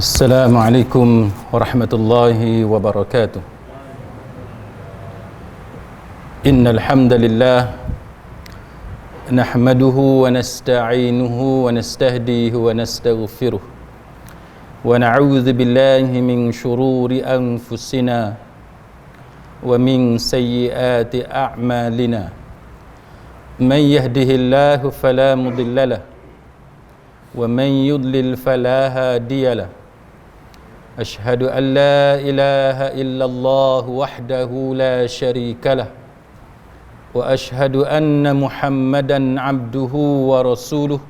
Assalamualaikum warahmatullahi wabarakatuh. Innal hamdalillah nahmaduhu wa nasta'inuhu wa nastahdihi wa nastaghfiruh wa na'udzu billahi min shururi anfusina wa min sayyiati a'malina. Man yahdihillahu fala mudilla lahu wa man yudlil fala hadiya lahu. Ashhadu an la ilaha illallah wahdahu la syarika lah wa ashhadu anna Muhammadan abduhu wa rasuluh.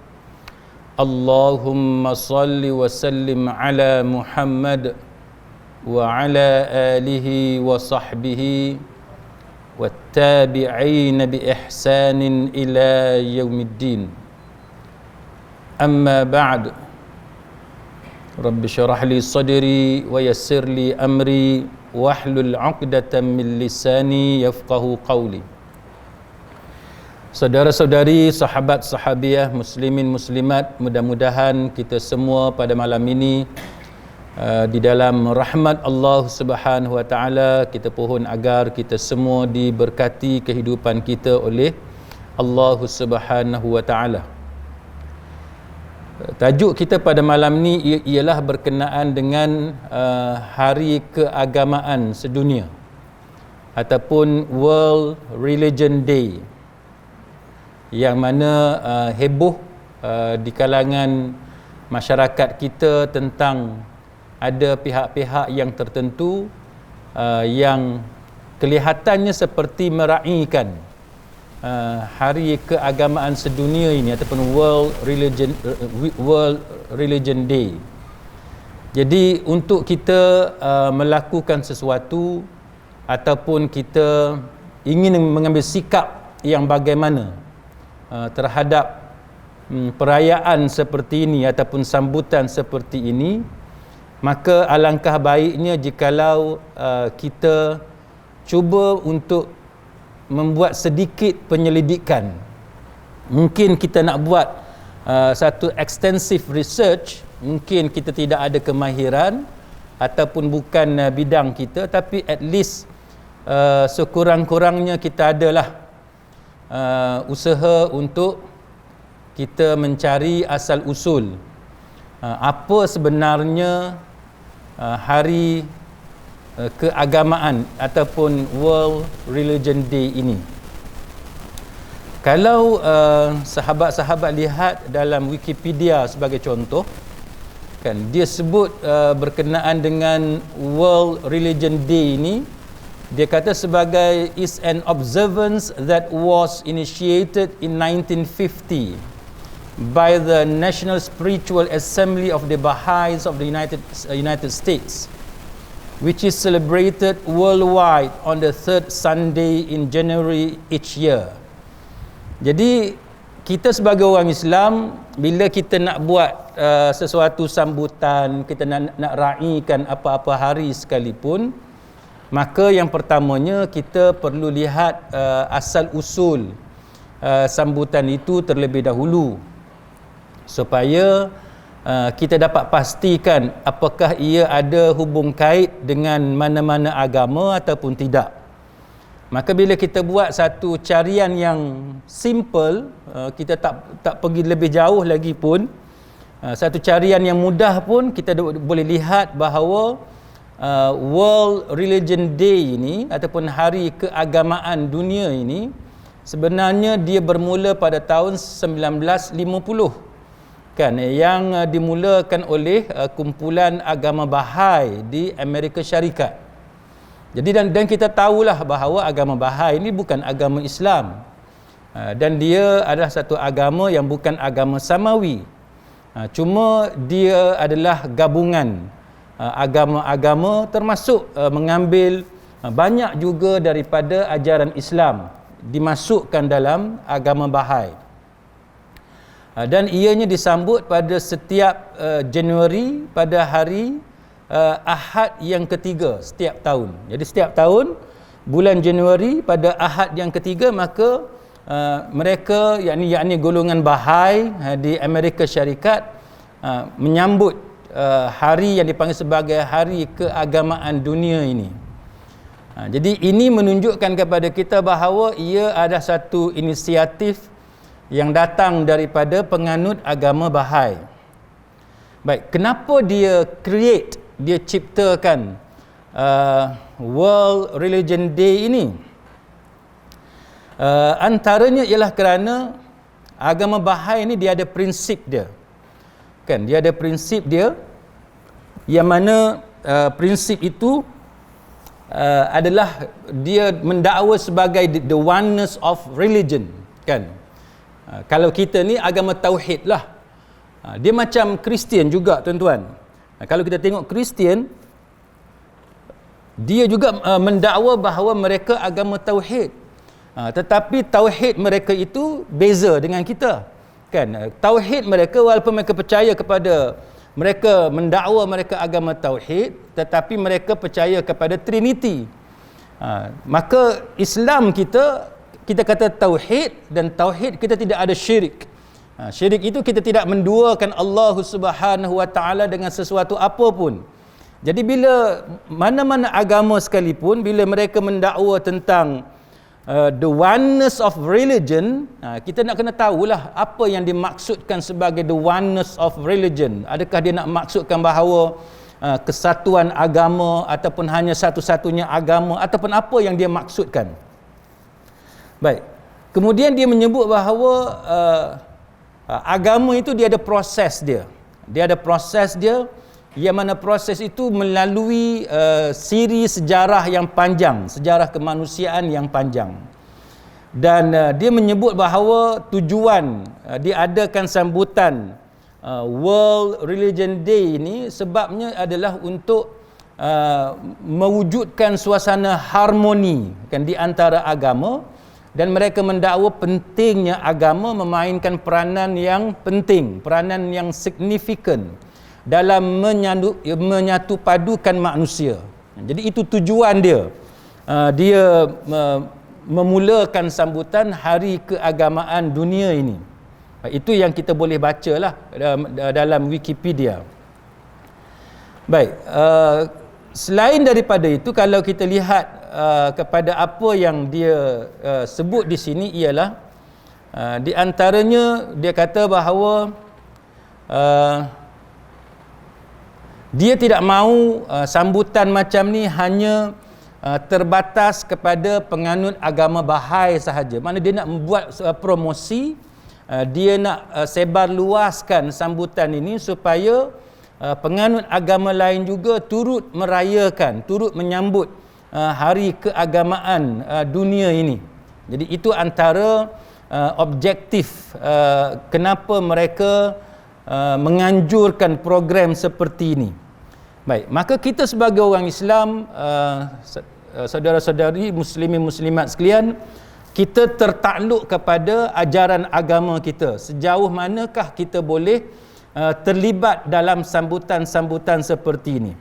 Allahumma salli wa sallim ala Muhammad wa ala alihi wa sahbihi wattabi'ina bi ihsanin ila yaumiddin. Amma ba'd. Rabbi syarah li sadri wa yassir li amri wahlul 'uqdatam min lisani yafqahu qawli. Saudara-saudari, sahabat-sahabiah, muslimin muslimat, mudah-mudahan kita semua pada malam ini di dalam rahmat Allah Subhanahu wa taala, kita pohon agar kita semua diberkati kehidupan kita oleh Allah Subhanahu wa taala. Tajuk kita pada malam ni ialah berkenaan dengan Hari Keagamaan Sedunia ataupun World Religion Day, yang mana heboh di kalangan masyarakat kita tentang ada pihak-pihak yang tertentu yang kelihatannya seperti meraihkan Hari Keagamaan Sedunia ini ataupun World Religion Day. Jadi untuk kita melakukan sesuatu ataupun kita ingin mengambil sikap yang bagaimana terhadap perayaan seperti ini ataupun sambutan seperti ini, maka alangkah baiknya jikalau kita cuba untuk membuat sedikit penyelidikan. Mungkin kita nak buat satu extensive research, mungkin kita tidak ada kemahiran ataupun bukan bidang kita, tapi at least sekurang-kurangnya kita adalah usaha untuk kita mencari asal usul apa sebenarnya hari keagamaan ataupun World Religion Day ini. Kalau sahabat-sahabat lihat dalam Wikipedia sebagai contoh, kan dia sebut berkenaan dengan World Religion Day ini, dia kata sebagai is an observance that was initiated in 1950 by the National Spiritual Assembly of the Baha'is of the United States, which is celebrated worldwide on the third Sunday in January each year. Jadi kita sebagai orang Islam, bila kita nak buat sesuatu sambutan, kita nak raikan apa-apa hari sekalipun, maka yang pertamanya kita perlu lihat asal usul sambutan itu terlebih dahulu, supaya kita dapat pastikan apakah ia ada hubung kait dengan mana-mana agama ataupun tidak. Maka bila kita buat satu carian yang simple, kita tak pergi lebih jauh lagi pun, satu carian yang mudah pun, kita boleh lihat bahawa World Religion Day ini ataupun Hari Keagamaan Dunia ini sebenarnya dia bermula pada tahun 1950, kan, yang dimulakan oleh kumpulan agama Bahai di Amerika Syarikat. Jadi dan kita tahulah bahawa agama Bahai ini bukan agama Islam, dan dia adalah satu agama yang bukan agama samawi. Cuma dia adalah gabungan agama-agama, termasuk mengambil banyak juga daripada ajaran Islam dimasukkan dalam agama Bahai. Dan ianya disambut pada setiap Januari pada hari Ahad yang ketiga setiap tahun. Jadi setiap tahun bulan Januari pada Ahad yang ketiga, maka mereka yakni golongan Bahai di Amerika Syarikat menyambut hari yang dipanggil sebagai Hari Keagamaan Dunia ini. Jadi ini menunjukkan kepada kita bahawa ia ada satu inisiatif yang datang daripada penganut agama Bahai. Baik, kenapa dia ciptakan World Religion Day ini? Antaranya ialah kerana agama Bahai ini dia ada prinsip dia. Kan, dia ada prinsip dia yang mana prinsip itu adalah dia mendakwa sebagai the oneness of religion, kan. Kalau kita ni agama tauhid lah. Dia macam Kristian juga, tuan-tuan. Kalau kita tengok Kristian, dia juga mendakwa bahawa mereka agama tauhid. Tetapi tauhid mereka itu beza dengan kita, kan. Tauhid mereka, walaupun mereka percaya kepada, mereka mendakwa mereka agama tauhid, tetapi mereka percaya kepada Trinity. Maka Islam kita kata tauhid, dan tauhid kita tidak ada syirik. Syirik itu kita tidak menduakan Allah Subhanahu Wa Taala dengan sesuatu apa pun. Jadi bila mana-mana agama sekalipun, bila mereka mendakwa tentang the oneness of religion, kita nak kena tahulah apa yang dimaksudkan sebagai the oneness of religion. Adakah dia nak maksudkan bahawa kesatuan agama, ataupun hanya satu-satunya agama, ataupun apa yang dia maksudkan. Baik, kemudian dia menyebut bahawa agama itu dia ada proses dia. Dia ada proses dia, yang mana proses itu melalui siri sejarah yang panjang, sejarah kemanusiaan yang panjang. Dan dia menyebut bahawa tujuan diadakan sambutan World Religion Day ini sebabnya adalah untuk mewujudkan suasana harmoni, kan, di antara agama, dan mereka mendakwa pentingnya agama memainkan peranan yang penting, peranan yang signifikan dalam menyatu padukan manusia. Jadi itu tujuan dia. Dia memulakan sambutan Hari Keagamaan Dunia ini. Itu yang kita boleh bacalah dalam Wikipedia. Baik, selain daripada itu, kalau kita lihat kepada apa yang dia sebut di sini, ialah di antaranya dia kata bahawa dia tidak mahu sambutan macam ni hanya terbatas kepada penganut agama Bahai sahaja. Mana dia nak membuat promosi, dia nak sebar luaskan sambutan ini supaya penganut agama lain juga turut merayakan, turut menyambut Hari Keagamaan Dunia ini. Jadi itu antara objektif kenapa mereka menganjurkan program seperti ini. Baik, maka kita sebagai orang Islam, saudara-saudari muslimin muslimat sekalian, kita tertakluk kepada ajaran agama kita. Sejauh manakah kita boleh terlibat dalam sambutan-sambutan seperti ini?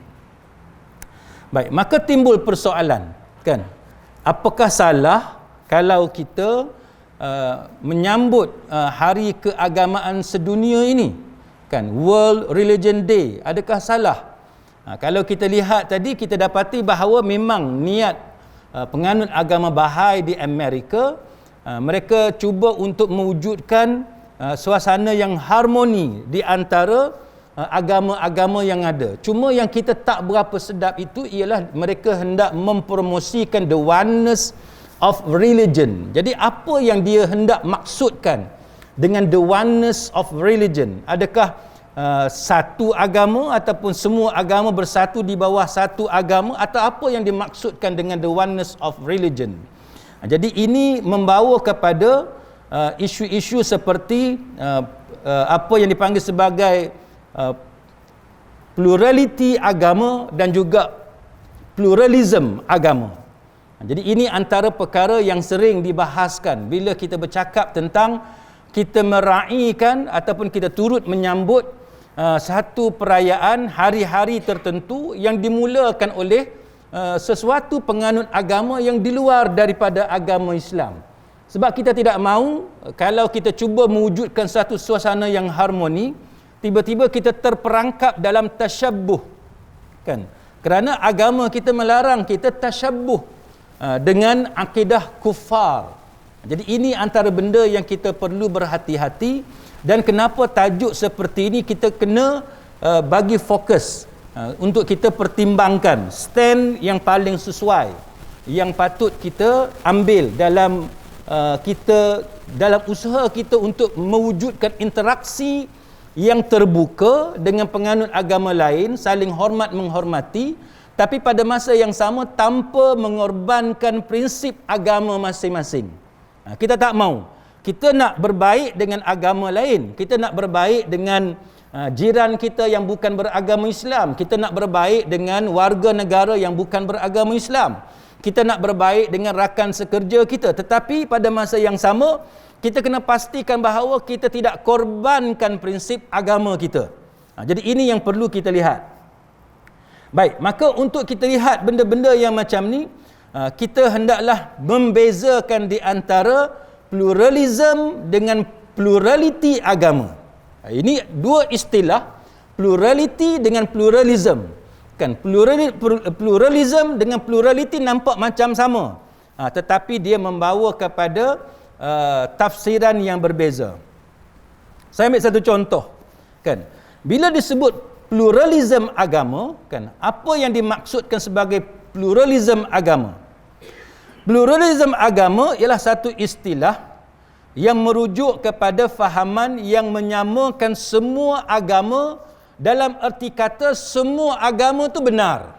Baik, maka timbul persoalan, kan? Apakah salah kalau kita menyambut Hari Keagamaan Sedunia ini, kan, World Religion Day? Adakah salah? Kalau kita lihat tadi, kita dapati bahawa memang niat penganut agama Bahai di Amerika, mereka cuba untuk mewujudkan suasana yang harmoni di antara agama-agama yang ada. Cuma yang kita tak berapa sedap itu ialah mereka hendak mempromosikan the oneness of religion. Jadi apa yang dia hendak maksudkan dengan the oneness of religion? Adakah satu agama ataupun semua agama bersatu di bawah satu agama, atau apa yang dimaksudkan dengan the oneness of religion? Jadi ini membawa kepada isu-isu seperti apa yang dipanggil sebagai plurality agama dan juga pluralism agama. Jadi ini antara perkara yang sering dibahaskan bila kita bercakap tentang kita meraihkan ataupun kita turut menyambut satu perayaan hari-hari tertentu yang dimulakan oleh sesuatu penganut agama yang di luar daripada agama Islam. Sebab kita tidak mahu, kalau kita cuba mewujudkan satu suasana yang harmoni, tiba-tiba kita terperangkap dalam tasyabbuh, kan? Kerana agama kita melarang kita tasyabbuh dengan akidah kufar. Jadi ini antara benda yang kita perlu berhati-hati, dan kenapa tajuk seperti ini kita kena bagi fokus untuk kita pertimbangkan stand yang paling sesuai, yang patut kita ambil dalam dalam usaha kita untuk mewujudkan interaksi yang terbuka dengan penganut agama lain, saling hormat menghormati, tapi pada masa yang sama tanpa mengorbankan prinsip agama masing-masing. Kita tak mau. Kita nak berbaik dengan agama lain, kita nak berbaik dengan jiran kita yang bukan beragama Islam, kita nak berbaik dengan warga negara yang bukan beragama Islam, kita nak berbaik dengan rakan sekerja kita, tetapi pada masa yang sama kita kena pastikan bahawa kita tidak korbankan prinsip agama kita. Jadi ini yang perlu kita lihat. Baik, maka untuk kita lihat benda-benda yang macam ni, kita hendaklah membezakan di antara pluralism dengan plurality agama. Ini dua istilah, plurality dengan pluralism. Kan, pluralism dengan plurality nampak macam sama, tetapi dia membawa kepada tafsiran yang berbeza. Saya ambil satu contoh, kan? Bila disebut pluralism agama, kan, apa yang dimaksudkan sebagai pluralism agama? Pluralism agama ialah satu istilah yang merujuk kepada fahaman yang menyamakan semua agama, dalam erti kata semua agama tu benar.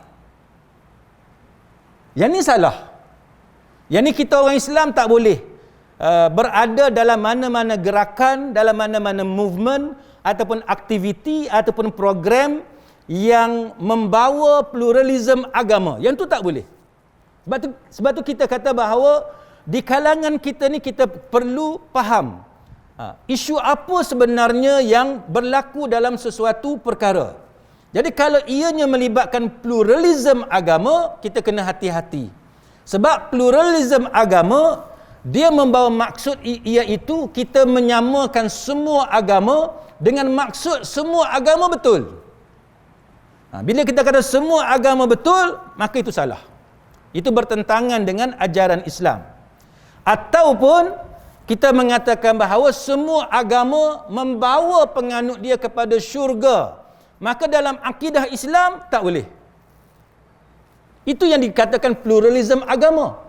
Yang ni salah. Yang ni kita orang Islam tak boleh berada dalam mana-mana gerakan, dalam mana-mana movement ataupun aktiviti ataupun program yang membawa pluralism agama. Yang tu tak boleh. Sebab tu kita kata bahawa di kalangan kita ni kita perlu faham isu apa sebenarnya yang berlaku dalam sesuatu perkara. Jadi kalau ianya melibatkan pluralism agama, kita kena hati-hati. Sebab pluralism agama dia membawa maksud iaitu kita menyamakan semua agama dengan maksud semua agama betul. Bila kita kata semua agama betul, maka itu salah. Itu bertentangan dengan ajaran Islam. Ataupun kita mengatakan bahawa semua agama membawa penganut dia kepada syurga, maka dalam akidah Islam tak boleh. Itu yang dikatakan pluralism agama.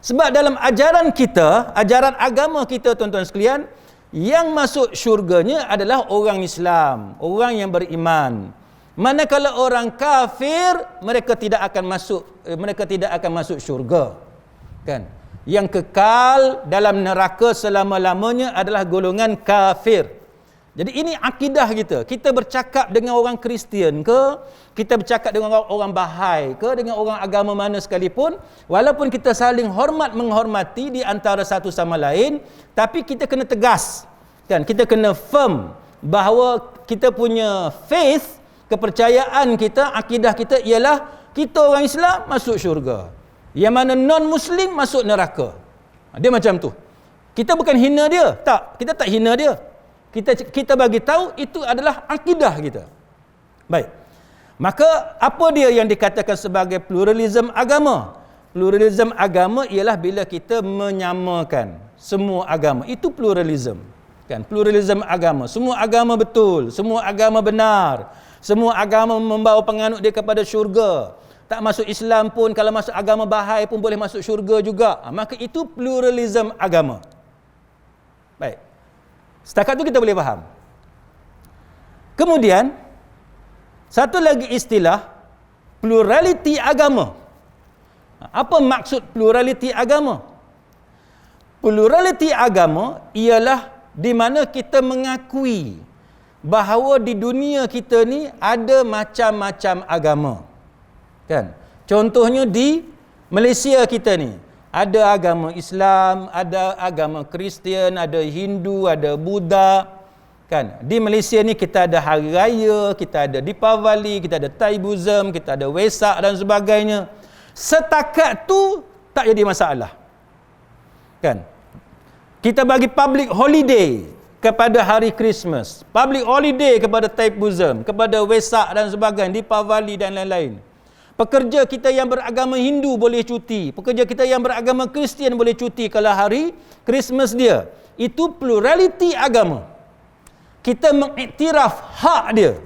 Sebab dalam ajaran kita, ajaran agama kita tuan-tuan sekalian, yang masuk syurganya adalah orang Islam, orang yang beriman. Manakala orang kafir, mereka tidak akan masuk syurga. Kan? Yang kekal dalam neraka selama-lamanya adalah golongan kafir. Jadi ini akidah kita. Kita bercakap dengan orang Kristian ke, kita bercakap dengan orang Bahai ke, dengan orang agama mana sekalipun, walaupun kita saling hormat menghormati di antara satu sama lain, tapi kita kena tegas, kan? Kita kena firm bahawa kita punya faith, kepercayaan kita, akidah kita ialah kita orang Islam masuk syurga, yang mana non-Muslim masuk neraka. Dia macam tu. Kita bukan hina dia, tak, kita tak hina dia. Kita bagi tahu itu adalah akidah kita. Baik. Maka apa dia yang dikatakan sebagai pluralism agama? Pluralism agama ialah bila kita menyamakan semua agama. Itu pluralism. Kan? Pluralism agama. Semua agama betul, semua agama benar. Semua agama membawa penganut dia kepada syurga. Tak masuk Islam pun, kalau masuk agama Bahai pun boleh masuk syurga juga. Maka itu pluralism agama. Baik. Setakat tu kita boleh faham. Kemudian satu lagi istilah, plurality agama. Apa maksud plurality agama? Plurality agama ialah di mana kita mengakui bahawa di dunia kita ni ada macam-macam agama. Kan? Contohnya di Malaysia kita ni, ada agama Islam, ada agama Kristian, ada Hindu, ada Buddha. Kan? Di Malaysia ni kita ada hari raya, kita ada Deepavali, kita ada Thai Buddhism, kita ada Wesak dan sebagainya. Setakat tu tak jadi masalah. Kan? Kita bagi public holiday, kepada hari Christmas, public holiday kepada Thaipusam, kepada Wesak dan sebagainya, Deepavali dan lain-lain. Pekerja kita yang beragama Hindu boleh cuti, pekerja kita yang beragama Kristian boleh cuti kalau hari Christmas dia. Itu plurality agama. Kita mengiktiraf hak dia.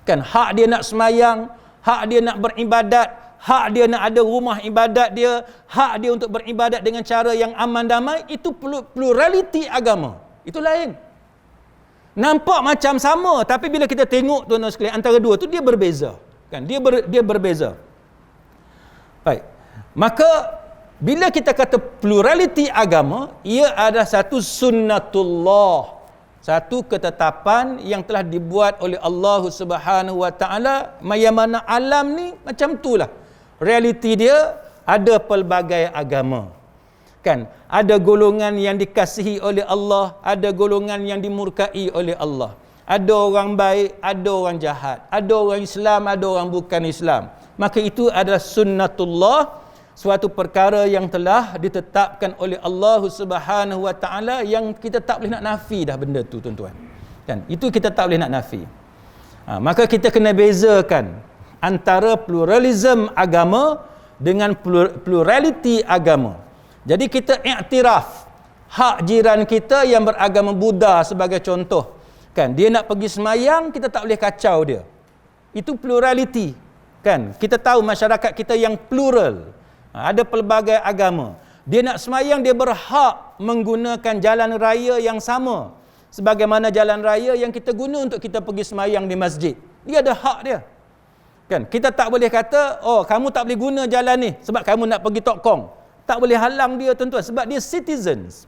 Kan hak dia nak semayang, hak dia nak beribadat, hak dia nak ada rumah ibadat dia, hak dia untuk beribadat dengan cara yang aman damai, itu plurality agama. Itu lain. Nampak macam sama, tapi bila kita tengok tuan-tuan sekalian, antara dua tu dia berbeza. Kan? Dia berbeza. Baik. Maka bila kita kata plurality agama, ia adalah satu sunnatullah, satu ketetapan yang telah dibuat oleh Allah Subhanahu Wa Taala. Yang mana alam ni macam itulah. Realiti dia ada pelbagai agama. Kan, ada golongan yang dikasihi oleh Allah, ada golongan yang dimurkai oleh Allah. Ada orang baik, ada orang jahat, ada orang Islam, ada orang bukan Islam. Maka itu adalah sunnatullah, suatu perkara yang telah ditetapkan oleh Allah Subhanahu Wa Taala, yang kita tak boleh nak nafi dah benda tu, tuan-tuan. Kan, itu kita tak boleh nak nafi. Maka kita kena bezakan antara pluralism agama dengan plurality agama. Jadi kita iktiraf hak jiran kita yang beragama Buddha sebagai contoh. Kan, dia nak pergi semayang, kita tak boleh kacau dia. Itu plurality. Kan, kita tahu masyarakat kita yang plural. Ada pelbagai agama. Dia nak semayang, dia berhak menggunakan jalan raya yang sama sebagaimana jalan raya yang kita guna untuk kita pergi semayang di masjid. Dia ada hak dia. Kan, kita tak boleh kata, oh kamu tak boleh guna jalan ni sebab kamu nak pergi Tok Kong. Tak boleh halang dia, tuan-tuan, sebab dia citizens.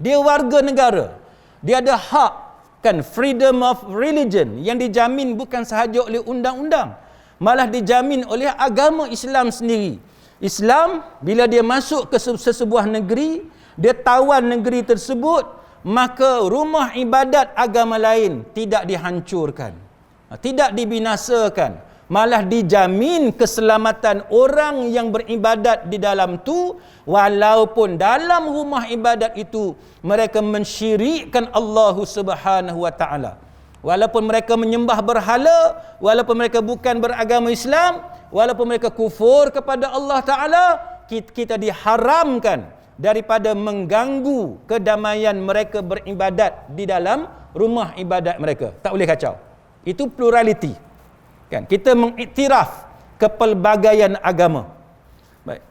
Dia warga negara. Dia ada hak, kan, freedom of religion yang dijamin bukan sahaja oleh undang-undang, malah dijamin oleh agama Islam sendiri. Islam bila dia masuk ke sesebuah negeri, dia tawan negeri tersebut, maka rumah ibadat agama lain tidak dihancurkan, tidak dibinasakan, malah dijamin keselamatan orang yang beribadat di dalam tu, walaupun dalam rumah ibadat itu mereka mensyirikkan Allah Subhanahu Wa Taala. Walaupun mereka menyembah berhala, walaupun mereka bukan beragama Islam, walaupun mereka kufur kepada Allah Taala, kita diharamkan daripada mengganggu kedamaian mereka beribadat di dalam rumah ibadat mereka. Tak boleh kacau. Itu plurality. Kan, kita mengiktiraf kepelbagaian agama. Baik.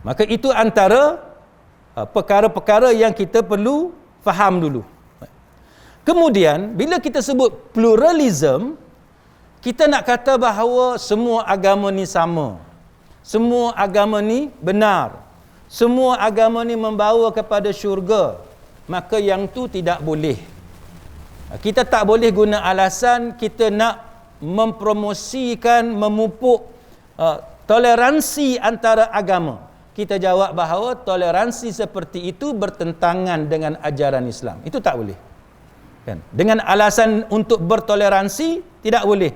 Maka itu antara perkara-perkara yang kita perlu faham dulu. Baik. Kemudian bila kita sebut pluralism, kita nak kata bahawa semua agama ni sama. Semua agama ni benar. Semua agama ni membawa kepada syurga. Maka yang tu tidak boleh. Kita tak boleh guna alasan kita nak mempromosikan, memupuk toleransi antara agama. Kita jawab bahawa toleransi seperti itu bertentangan dengan ajaran Islam. Itu tak boleh. Kan? Dengan alasan untuk bertoleransi, tidak boleh.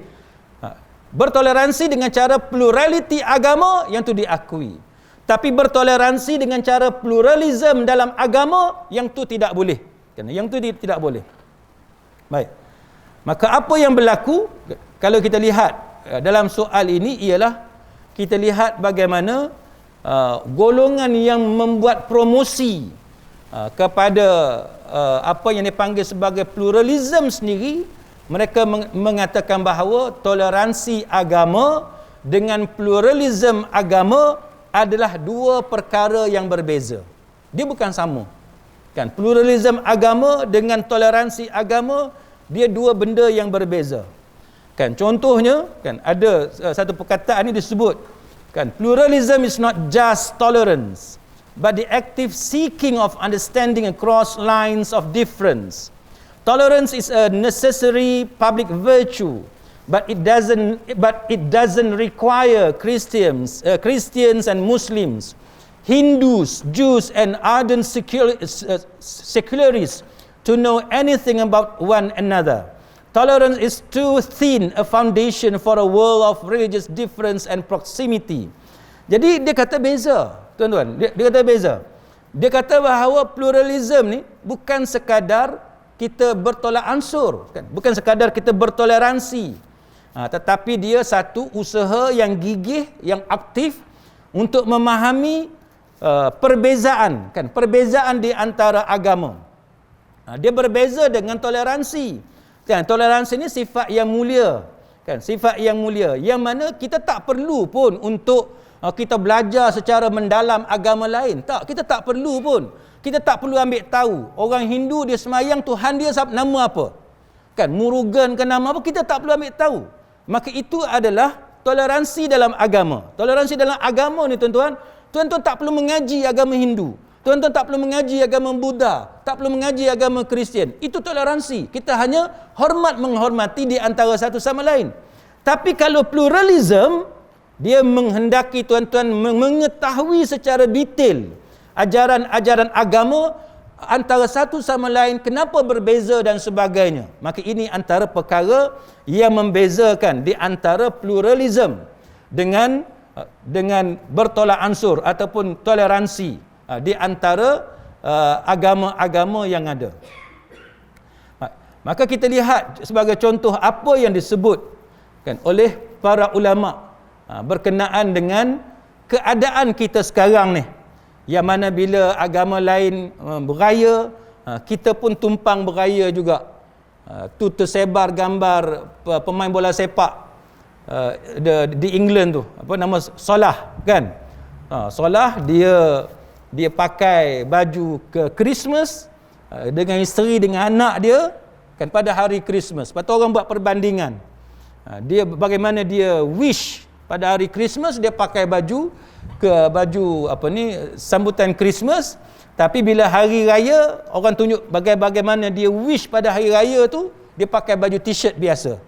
Bertoleransi dengan cara plurality agama, yang tu diakui. Tapi bertoleransi dengan cara pluralism dalam agama, yang tu tidak boleh. Kan? Yang tu tidak boleh. Baik. Maka apa yang berlaku kalau kita lihat dalam soal ini ialah kita lihat bagaimana golongan yang membuat promosi kepada apa yang dipanggil sebagai pluralism sendiri, mereka mengatakan bahawa toleransi agama dengan pluralism agama adalah dua perkara yang berbeza. Dia bukan sama. Kan, pluralism agama dengan toleransi agama, dia dua benda yang berbeza. Kan, contohnya, kan, ada satu perkataan ini disebut, kan, pluralism is not just tolerance, but the active seeking of understanding across lines of difference. Tolerance is a necessary public virtue, but it doesn't require Christians and Muslims, Hindus, Jews, and ardent secularists to know anything about one another. Tolerance is too thin a foundation for a world of religious difference and proximity. Jadi dia kata beza, tuan-tuan. Dia kata beza. Dia kata bahawa pluralism ni bukan sekadar kita bertolak ansur, kan? Bukan sekadar kita bertoleransi, tetapi dia satu usaha yang gigih, yang aktif untuk memahami perbezaan, kan? Perbezaan di antara agama. Dia berbeza dengan toleransi. Kan? Toleransi ini sifat yang mulia, kan? Sifat yang mulia, yang mana kita tak perlu pun untuk kita belajar secara mendalam agama lain. Tak, kita tak perlu pun. Kita tak perlu ambil tahu orang Hindu dia semayang Tuhan dia nama apa, kan? Murugan ke nama apa, kita tak perlu ambil tahu. Maka itu adalah toleransi dalam agama. Toleransi dalam agama ni tuan-tuan tak perlu mengaji agama Hindu, tuan-tuan tak perlu mengaji agama Buddha, tak perlu mengaji agama Kristian. Itu toleransi. Kita hanya menghormati di antara satu sama lain. Tapi kalau pluralism, dia menghendaki tuan-tuan mengetahui secara detail ajaran-ajaran agama antara satu sama lain, kenapa berbeza dan sebagainya. Maka ini antara perkara yang membezakan di antara pluralism dengan bertolak ansur ataupun toleransi di antara agama-agama yang ada. Maka kita lihat sebagai contoh apa yang disebut, kan, oleh para ulama berkenaan dengan keadaan kita sekarang ni, yang mana bila agama lain beraya, kita pun tumpang beraya juga. Tu tersebar gambar pemain bola sepak di England tu, apa nama, Salah, kan? Salah dia pakai baju ke Christmas dengan isteri, dengan anak dia, kan, pada hari Christmas. Lepas tu orang buat perbandingan. Dia bagaimana dia wish pada hari Christmas, dia pakai baju sambutan Christmas, tapi bila hari raya orang tunjuk bagaimana dia wish pada hari raya tu, dia pakai baju t-shirt biasa.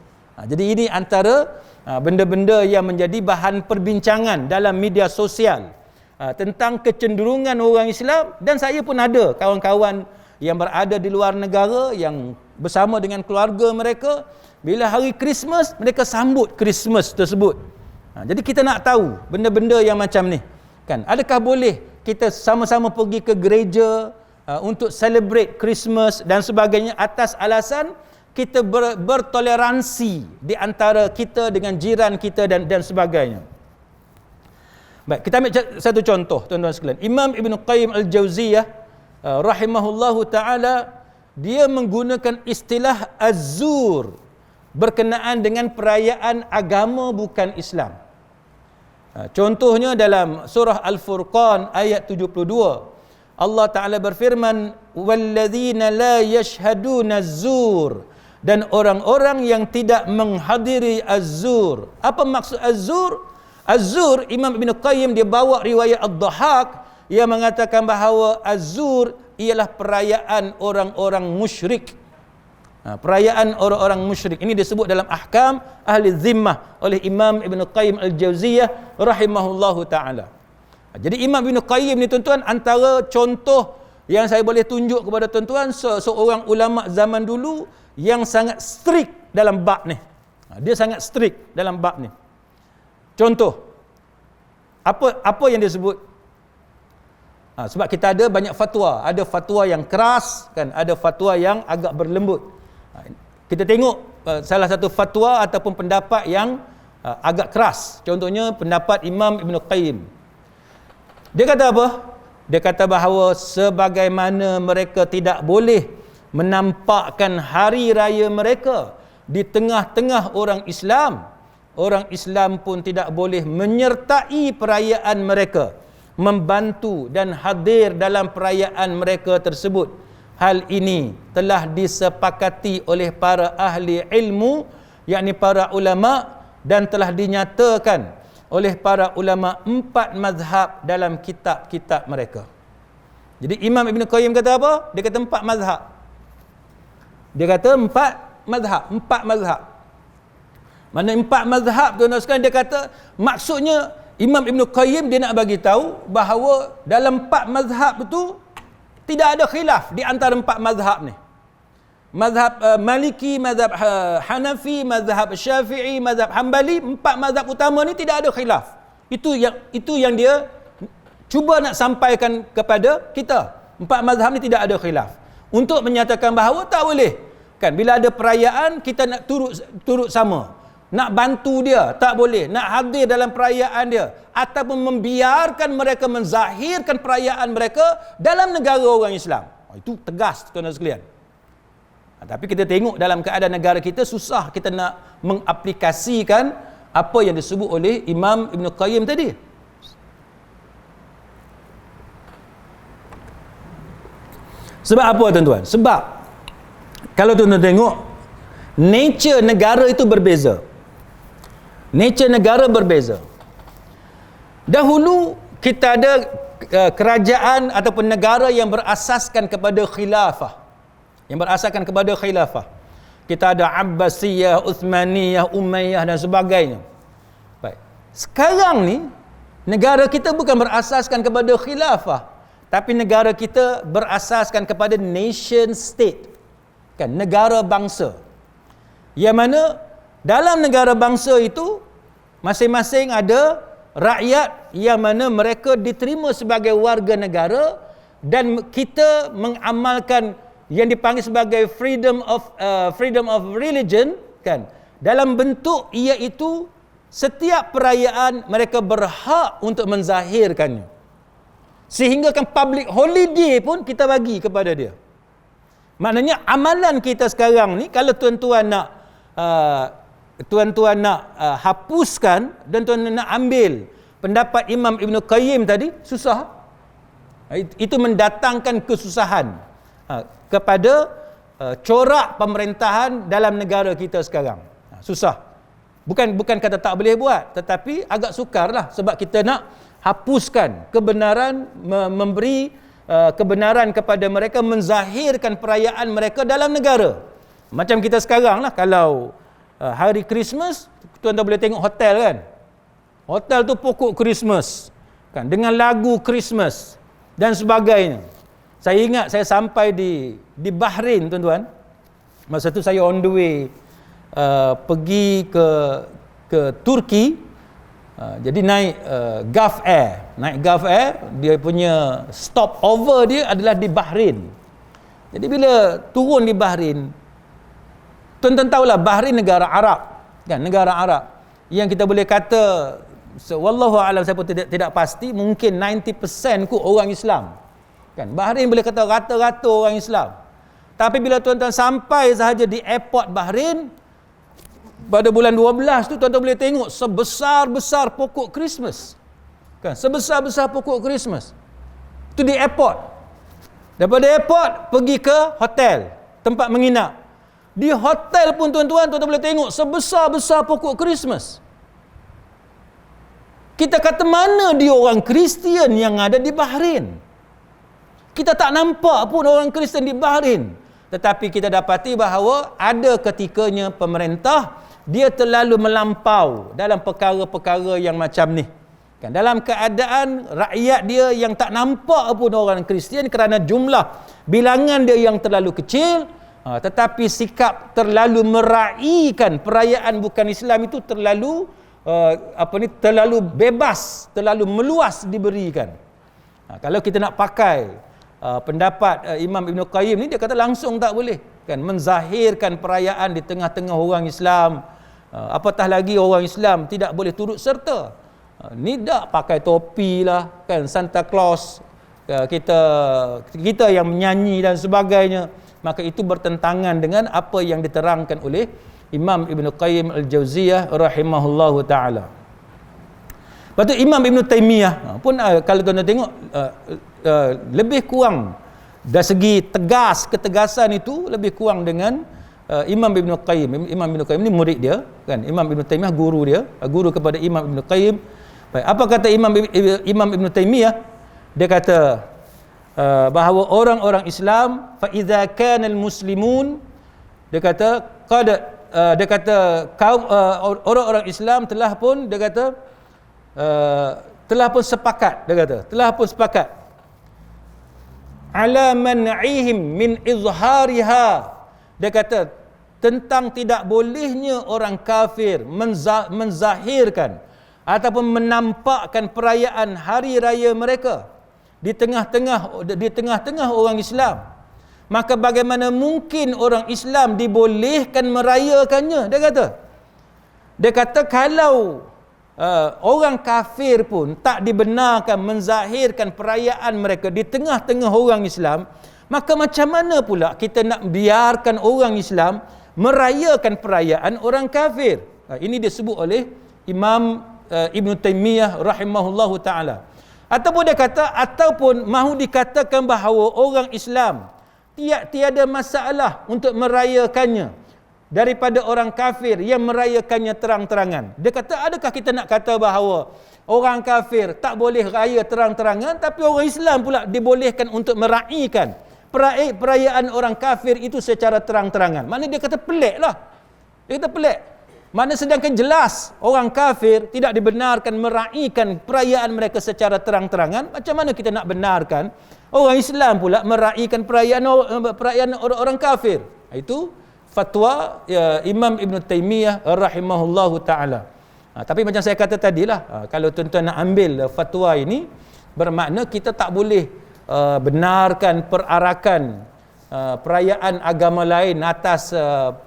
Jadi ini antara benda-benda yang menjadi bahan perbincangan dalam media sosial tentang kecenderungan orang Islam. Dan saya pun ada kawan-kawan yang berada di luar negara yang bersama dengan keluarga mereka, bila hari Christmas mereka sambut Christmas tersebut. Jadi kita nak tahu benda-benda yang macam ni, kan? Adakah boleh kita sama-sama pergi ke gereja untuk celebrate Christmas dan sebagainya, atas alasan kita bertoleransi di antara kita dengan jiran kita dan sebagainya. Baik, kita ambil satu contoh, tuan-tuan sekalian. Imam Ibn Qayyim Al-Jauziyah rahimahullahu ta'ala, dia menggunakan istilah az-zur berkenaan dengan perayaan agama bukan Islam. Contohnya dalam surah Al-Furqan ayat 72, Allah Ta'ala berfirman, walladzina la yashhaduna az-zur, dan orang-orang yang tidak menghadiri az-zur. Apa maksud az-zur? Az-zur, Imam Ibn Qayyim dia bawa riwayat Ad-Dhahhak yang mengatakan bahawa az-zur ialah perayaan orang-orang musyrik. Perayaan orang-orang musyrik ini disebut dalam ahkam ahli zimmah oleh Imam Ibn Qayyim Al-Jauziyah rahimahullahu ta'ala. Jadi Imam Ibn Qayyim ni tuan-tuan, antara contoh yang saya boleh tunjuk kepada tuan-tuan, seorang ulama zaman dulu yang sangat strict dalam bab ni. Dia sangat strict dalam bab ni. Contoh, apa yang dia sebut? Sebab kita ada banyak fatwa. Ada fatwa yang keras, kan? Ada fatwa yang agak berlembut. Kita tengok salah satu fatwa ataupun pendapat yang agak keras. Contohnya pendapat Imam Ibn Qayyim. Dia kata apa? Dia kata bahawa sebagaimana mereka tidak boleh menampakkan hari raya mereka di tengah-tengah orang Islam pun tidak boleh menyertai perayaan mereka, membantu dan hadir dalam perayaan mereka tersebut. Hal ini telah disepakati oleh para ahli ilmu, yakni para ulama, dan telah dinyatakan oleh para ulama 4 mazhab dalam kitab-kitab mereka. Jadi Imam Ibn Qayyim kata apa? Dia kata 4 mazhab. Dia kata 4 mazhab. Mana 4 mazhab, tuan-tuan sekalian? Dia kata maksudnya Imam Ibn Qayyim dia nak bagi tahu bahawa dalam 4 mazhab itu tidak ada khilaf di antara 4 mazhab ni. Mazhab Maliki, mazhab Hanafi, mazhab Syafi'i, mazhab Hanbali, 4 mazhab utama ni tidak ada khilaf. Itu yang dia cuba nak sampaikan kepada kita. Empat mazhab ni tidak ada khilaf untuk menyatakan bahawa tak boleh. Kan bila ada perayaan kita nak turut sama. Nak bantu dia tak boleh, nak hadir dalam perayaan dia ataupun membiarkan mereka menzahirkan perayaan mereka dalam negara orang Islam. Itu tegas tuan-tuan sekalian. Tapi kita tengok dalam keadaan negara kita susah kita nak mengaplikasikan apa yang disebut oleh Imam Ibn Qayyim tadi. Sebab apa tuan-tuan? Sebab kalau tuan-tuan tengok nature negara itu berbeza. Nature negara berbeza. Dahulu kita ada kerajaan ataupun negara yang berasaskan kepada khilafah. Yang berasaskan kepada khilafah. Kita ada Abbasiyah, Uthmaniyah, Umayyah dan sebagainya. Baik. Sekarang ni negara kita bukan berasaskan kepada khilafah, tapi negara kita berasaskan kepada nation state. Kan, negara bangsa. Yang mana dalam negara bangsa itu masing-masing ada rakyat yang mana mereka diterima sebagai warga negara dan kita mengamalkan yang dipanggil sebagai freedom of religion, kan, dalam bentuk iaitu setiap perayaan mereka berhak untuk menzahirkannya, sehingga kan public holiday pun kita bagi kepada dia. Maknanya amalan kita sekarang ni kalau tuan-tuan nak hapuskan dan tuan nak ambil pendapat Imam Ibn Qayyim tadi, susah. Itu mendatangkan kesusahan kepada corak pemerintahan dalam negara kita sekarang. Susah. Bukan kata tak boleh buat, tetapi agak sukarlah sebab kita nak hapuskan kebenaran, memberi kebenaran kepada mereka, menzahirkan perayaan mereka dalam negara. Macam kita sekarang lah, kalau hari Christmas, tuan-tuan boleh tengok hotel kan. Hotel tu pokok Christmas, kan, dengan lagu Christmas dan sebagainya. Saya ingat saya sampai di Bahrain tuan-tuan. Masa tu saya on the way pergi ke Turki. Jadi naik Gulf Air, dia punya stop over dia adalah di Bahrain. Jadi bila turun di Bahrain, tuan-tuan tahulah Bahrain negara Arab, kan, negara Arab yang kita boleh kata, wallahu alam, saya pun tidak pasti, mungkin 90% kot orang Islam. Kan, Bahrain boleh kata rata-rata orang Islam. Tapi bila tuan-tuan sampai sahaja di airport Bahrain pada bulan 12 tu, tuan-tuan boleh tengok sebesar-besar pokok Christmas. Kan, sebesar-besar pokok Christmas. Itu di airport. Daripada airport pergi ke hotel, tempat menginap. Di hotel pun tuan-tuan boleh tengok sebesar-besar pokok Christmas. Kita kata mana dia orang Kristian yang ada di Bahrain? Kita tak nampak pun orang Kristian di Bahrain. Tetapi kita dapati bahawa ada ketikanya pemerintah dia terlalu melampau dalam perkara-perkara yang macam ni. Kan, dalam keadaan rakyat dia yang tak nampak pun orang Kristian kerana jumlah bilangan dia yang terlalu kecil, tetapi sikap terlalu meraihkan perayaan bukan Islam itu terlalu terlalu bebas, terlalu meluas diberikan. Kalau kita nak pakai pendapat Imam Ibn Qayyim ni, dia kata langsung tak boleh, kan, menzahirkan perayaan di tengah-tengah orang Islam. Apatah lagi orang Islam tidak boleh turut serta. Ni tak pakai topi lah, kan, Santa Claus, kita yang menyanyi dan sebagainya. Maka itu bertentangan dengan apa yang diterangkan oleh Imam Ibn Qayyim Al-Jauziyah rahimahullahu ta'ala. Lepas tu Imam Ibn Taymiyah pun kalau tuan-tuan tengok lebih kurang dari segi ketegasan itu lebih kurang dengan Imam Ibn Qayyim. Imam Ibn Qayyim ni murid dia, kan, Imam Ibn Taymiyah guru kepada Imam Ibn Qayyim. Baik, apa kata Imam Ibn Taymiyah? Dia kata bahawa orang-orang Islam, fa idza kana al-muslimun, dia kata kaum orang-orang Islam telah pun sepakat ala man'ihim min izhariha. Dia kata tentang tidak bolehnya orang kafir menzahirkan ataupun menampakkan perayaan hari raya mereka di tengah-tengah orang Islam, maka bagaimana mungkin orang Islam dibolehkan merayakannya? Dia kata kalau orang kafir pun tak dibenarkan menzahirkan perayaan mereka di tengah-tengah orang Islam, maka macam mana pula kita nak biarkan orang Islam merayakan perayaan orang kafir? Ini disebut oleh Imam Ibn Taymiyah rahimahullahu ta'ala. Ataupun dia kata, ataupun mahu dikatakan bahawa orang Islam tiada masalah untuk merayakannya daripada orang kafir yang merayakannya terang-terangan. Dia kata, adakah kita nak kata bahawa orang kafir tak boleh raya terang-terangan, tapi orang Islam pula dibolehkan untuk meraihkan perayaan orang kafir itu secara terang-terangan? Mana dia kata pelik lah. Dia kata pelik. Mana sedangkan jelas orang kafir tidak dibenarkan meraihkan perayaan mereka secara terang-terangan, macam mana kita nak benarkan orang Islam pula meraihkan perayaan orang kafir? Itu fatwa Imam Ibn Taymiyah rahimahullahu ta'ala. Tapi macam saya kata tadilah, kalau tuan-tuan nak ambil fatwa ini, bermakna kita tak boleh benarkan perarakan perayaan agama lain atas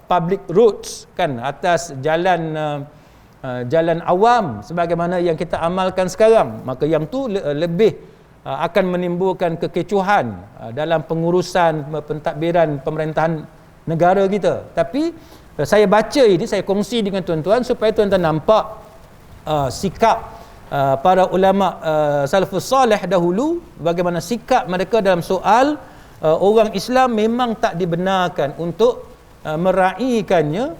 public roads, kan, atas jalan awam sebagaimana yang kita amalkan sekarang. Maka yang tu lebih akan menimbulkan kekecohan dalam pengurusan pentadbiran pemerintahan negara kita. Tapi saya baca ini, saya kongsi dengan tuan-tuan supaya tuan-tuan nampak sikap para ulama salafus salih dahulu, bagaimana sikap mereka dalam soal orang Islam memang tak dibenarkan untuk meraihkannya,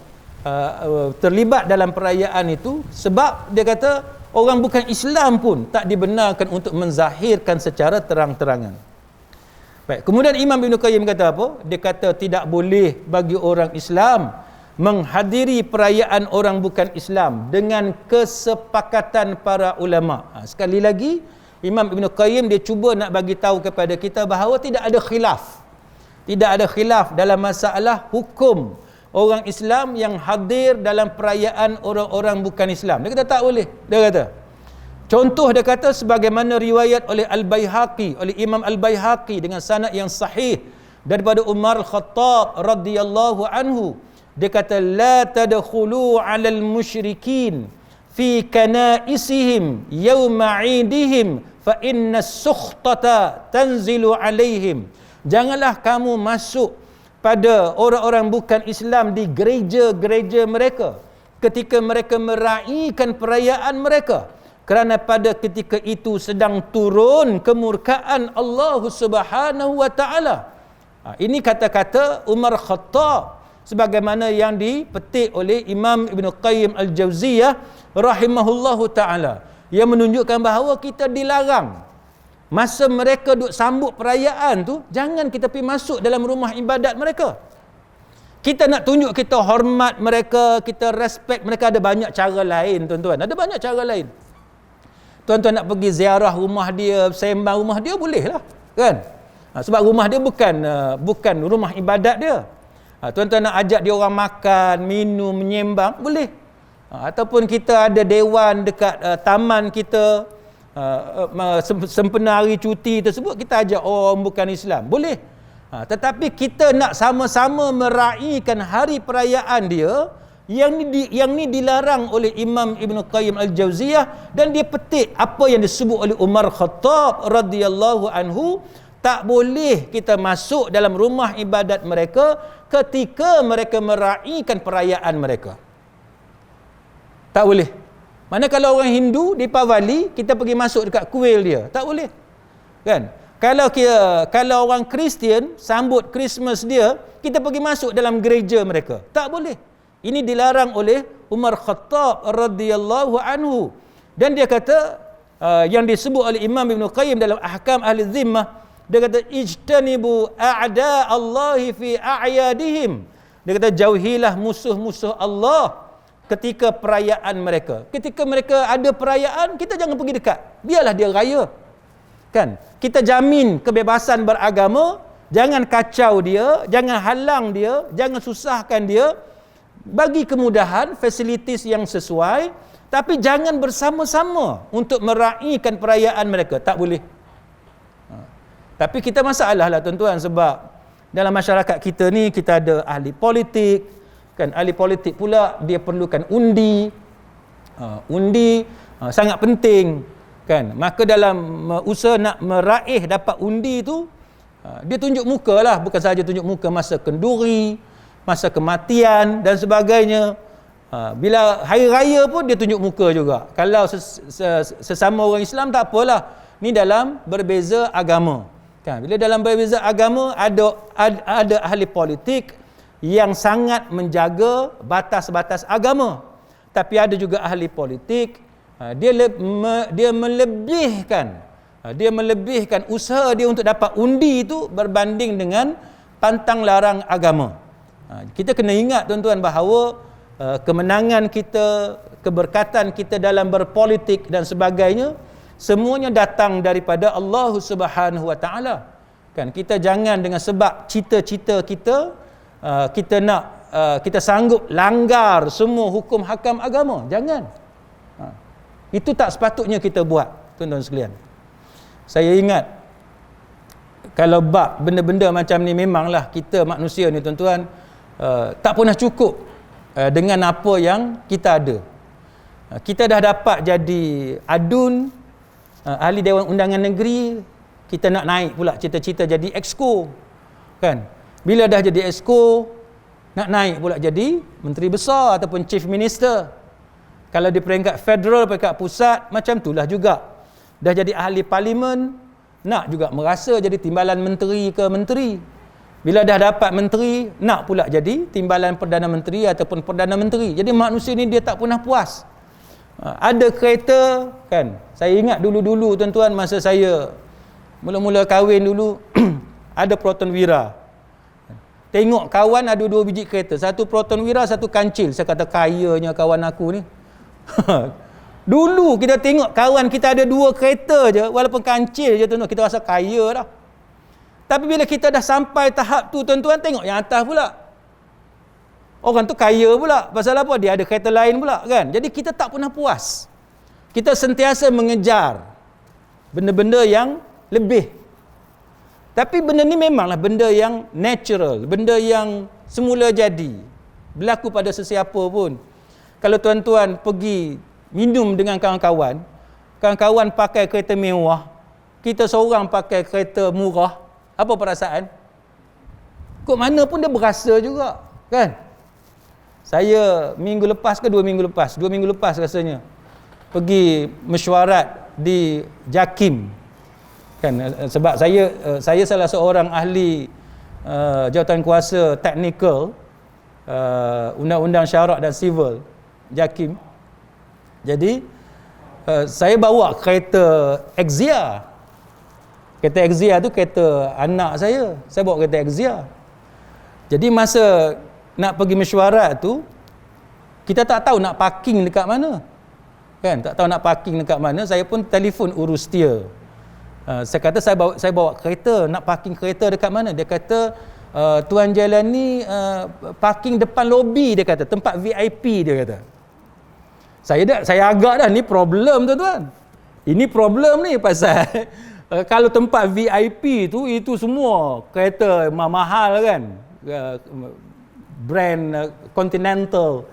terlibat dalam perayaan itu, sebab dia kata orang bukan Islam pun tak dibenarkan untuk menzahirkan secara terang-terangan. Baik, kemudian Imam Ibn Qayyim kata apa? Dia kata tidak boleh bagi orang Islam menghadiri perayaan orang bukan Islam dengan kesepakatan para ulama. Sekali lagi, Imam Ibn Qayyim dia cuba nak bagi tahu kepada kita bahawa tidak ada khilaf. Tidak ada khilaf dalam masalah hukum orang Islam yang hadir dalam perayaan orang-orang bukan Islam. Dia kata tak boleh. Dia kata. Contoh dia kata sebagaimana riwayat oleh Al-Baihaqi, oleh Imam Al-Baihaqi dengan sanad yang sahih daripada Umar Al-Khattab radhiyallahu anhu. Dia kata la tadkhulu 'alal musyrikin fi kanaisihim yawma 'idihim fa inna sukhtata tanzilu 'alaihim. Janganlah kamu masuk pada orang-orang bukan Islam di gereja-gereja mereka ketika mereka meraihkan perayaan mereka, kerana pada ketika itu sedang turun kemurkaan Allah Subhanahu wa taala. Ini kata-kata Umar Khattab sebagaimana yang dipetik oleh Imam Ibn Qayyim Al-Jauziyah rahimahullahu ta'ala, yang menunjukkan bahawa kita dilarang masa mereka duk sambut perayaan tu, jangan kita pergi masuk dalam rumah ibadat mereka. Kita nak tunjuk kita hormat mereka, kita respect mereka, ada banyak cara lain tuan-tuan, ada banyak cara lain. Tuan-tuan nak pergi ziarah rumah dia, sembang rumah dia, boleh lah, kan? Sebab rumah dia bukan rumah ibadat dia. Tuan-tuan nak ajak dia orang makan, minum, menyembang, boleh. Ataupun kita ada dewan dekat taman kita, sempena hari cuti tersebut kita ajak orang bukan Islam, boleh. Tetapi kita nak sama-sama meraihkan hari perayaan dia, yang ni dilarang oleh Imam Ibn Qayyim Al-Jauziyah, dan dia petik apa yang disebut oleh Umar Khattab radhiyallahu anhu. Tak boleh kita masuk dalam rumah ibadat mereka ketika mereka meraihkan perayaan mereka. Tak boleh. Mana kalau orang Hindu dipawali, kita pergi masuk dekat kuil dia, tak boleh. Kan? Kalau orang Kristian sambut Christmas dia, kita pergi masuk dalam gereja mereka, tak boleh. Ini dilarang oleh Umar Khattab radhiyallahu anhu. Dan dia kata yang disebut oleh Imam Ibn Qayyim dalam Ahkam Ahli Zimmah, dia kata ijtanibu a'da Allahi fi a'yadihim. Dia kata jauhilah musuh-musuh Allah ketika perayaan mereka. Ketika mereka ada perayaan, kita jangan pergi dekat. Biarlah dia raya. Kan? Kita jamin kebebasan beragama, jangan kacau dia, jangan halang dia, jangan susahkan dia. Bagi kemudahan, facilities yang sesuai, Tapi jangan bersama-sama untuk meraihkan perayaan mereka. Tak boleh. Tapi kita masalah lah tuan-tuan, sebab dalam masyarakat kita ni kita ada ahli politik, kan? Ahli politik pula dia perlukan undi. Undi sangat penting, kan? Maka dalam usaha nak meraih dapat undi tu, dia tunjuk muka lah, bukan sahaja tunjuk muka masa kenduri, masa kematian dan sebagainya. Bila hari raya pun dia tunjuk muka juga. Kalau sesama orang Islam tak apalah, ni dalam berbeza agama, kan? Bila dalam berbeza agama ada ahli politik yang sangat menjaga batas-batas agama, tapi ada juga ahli politik dia melebihkan usaha dia untuk dapat undi itu berbanding dengan pantang larang agama. Kita kena ingat tuan-tuan bahawa kemenangan kita, keberkatan kita dalam berpolitik dan sebagainya, semuanya datang daripada Allah Subhanahu Wa Taala. Kan, kita jangan dengan sebab cita-cita kita kita sanggup langgar semua hukum hakam agama. Jangan. Itu tak sepatutnya kita buat, tuan-tuan sekalian. Saya ingat kalau bab benda-benda macam ni, memanglah kita manusia ni tuan-tuan tak pernah cukup dengan apa yang kita ada. Kita dah dapat jadi adun, ahli Dewan Undangan Negeri, kita nak naik pula cita-cita jadi exco, kan? Bila dah jadi exco, nak naik pula jadi menteri besar ataupun chief minister. Kalau di peringkat federal, peringkat pusat, macam itulah juga. Dah jadi ahli parlimen, nak juga merasa jadi timbalan menteri ke menteri. Bila dah dapat menteri, nak pula jadi timbalan Perdana Menteri ataupun Perdana Menteri. Jadi manusia ni dia tak pernah puas. Ada kereta, kan? Saya ingat dulu-dulu tuan-tuan, masa saya mula-mula kahwin dulu, ada Proton Wira. Tengok kawan ada 2 biji kereta, satu Proton Wira, satu Kancil. Saya kata kayanya kawan aku ni. Dulu kita tengok kawan kita ada 2 kereta je, walaupun Kancil je tuan-tuan, kita rasa kaya dah. Tapi bila kita dah sampai tahap tu tuan-tuan, tengok yang atas pula, orang tu kaya pula. Pasal apa? Dia ada kereta lain pula, kan? Jadi kita tak pernah puas. Kita sentiasa mengejar benda-benda yang lebih. Tapi benda ni memanglah benda yang natural, benda yang semula jadi, berlaku pada sesiapa pun. Kalau tuan-tuan pergi minum dengan kawan-kawan, kawan-kawan pakai kereta mewah, kita seorang pakai kereta murah, apa perasaan? Kok mana pun dia berasa juga, kan? Saya minggu lepas ke 2 minggu lepas, 2 minggu lepas rasanya, pergi mesyuarat di JAKIM, kan? Sebab saya salah seorang ahli jawatan kuasa teknikal undang-undang syarak dan sivil JAKIM. Jadi saya bawa kereta Exia. Kereta Exia tu kereta anak saya. Saya bawa kereta Exia. Jadi masa nak pergi mesyuarat tu, kita tak tahu nak parking dekat mana. Kan? Tak tahu nak parking dekat mana. Saya pun telefon urus dia. Saya kata saya bawa kereta, nak parking kereta dekat mana? Dia kata Tuan Jailani parking depan lobi, dia kata, tempat VIP, dia kata. Saya agak dah, ni problem tuan-tuan. Ini problem ni pasal kalau tempat VIP tu, itu semua kereta mahal, kan? Brand Continental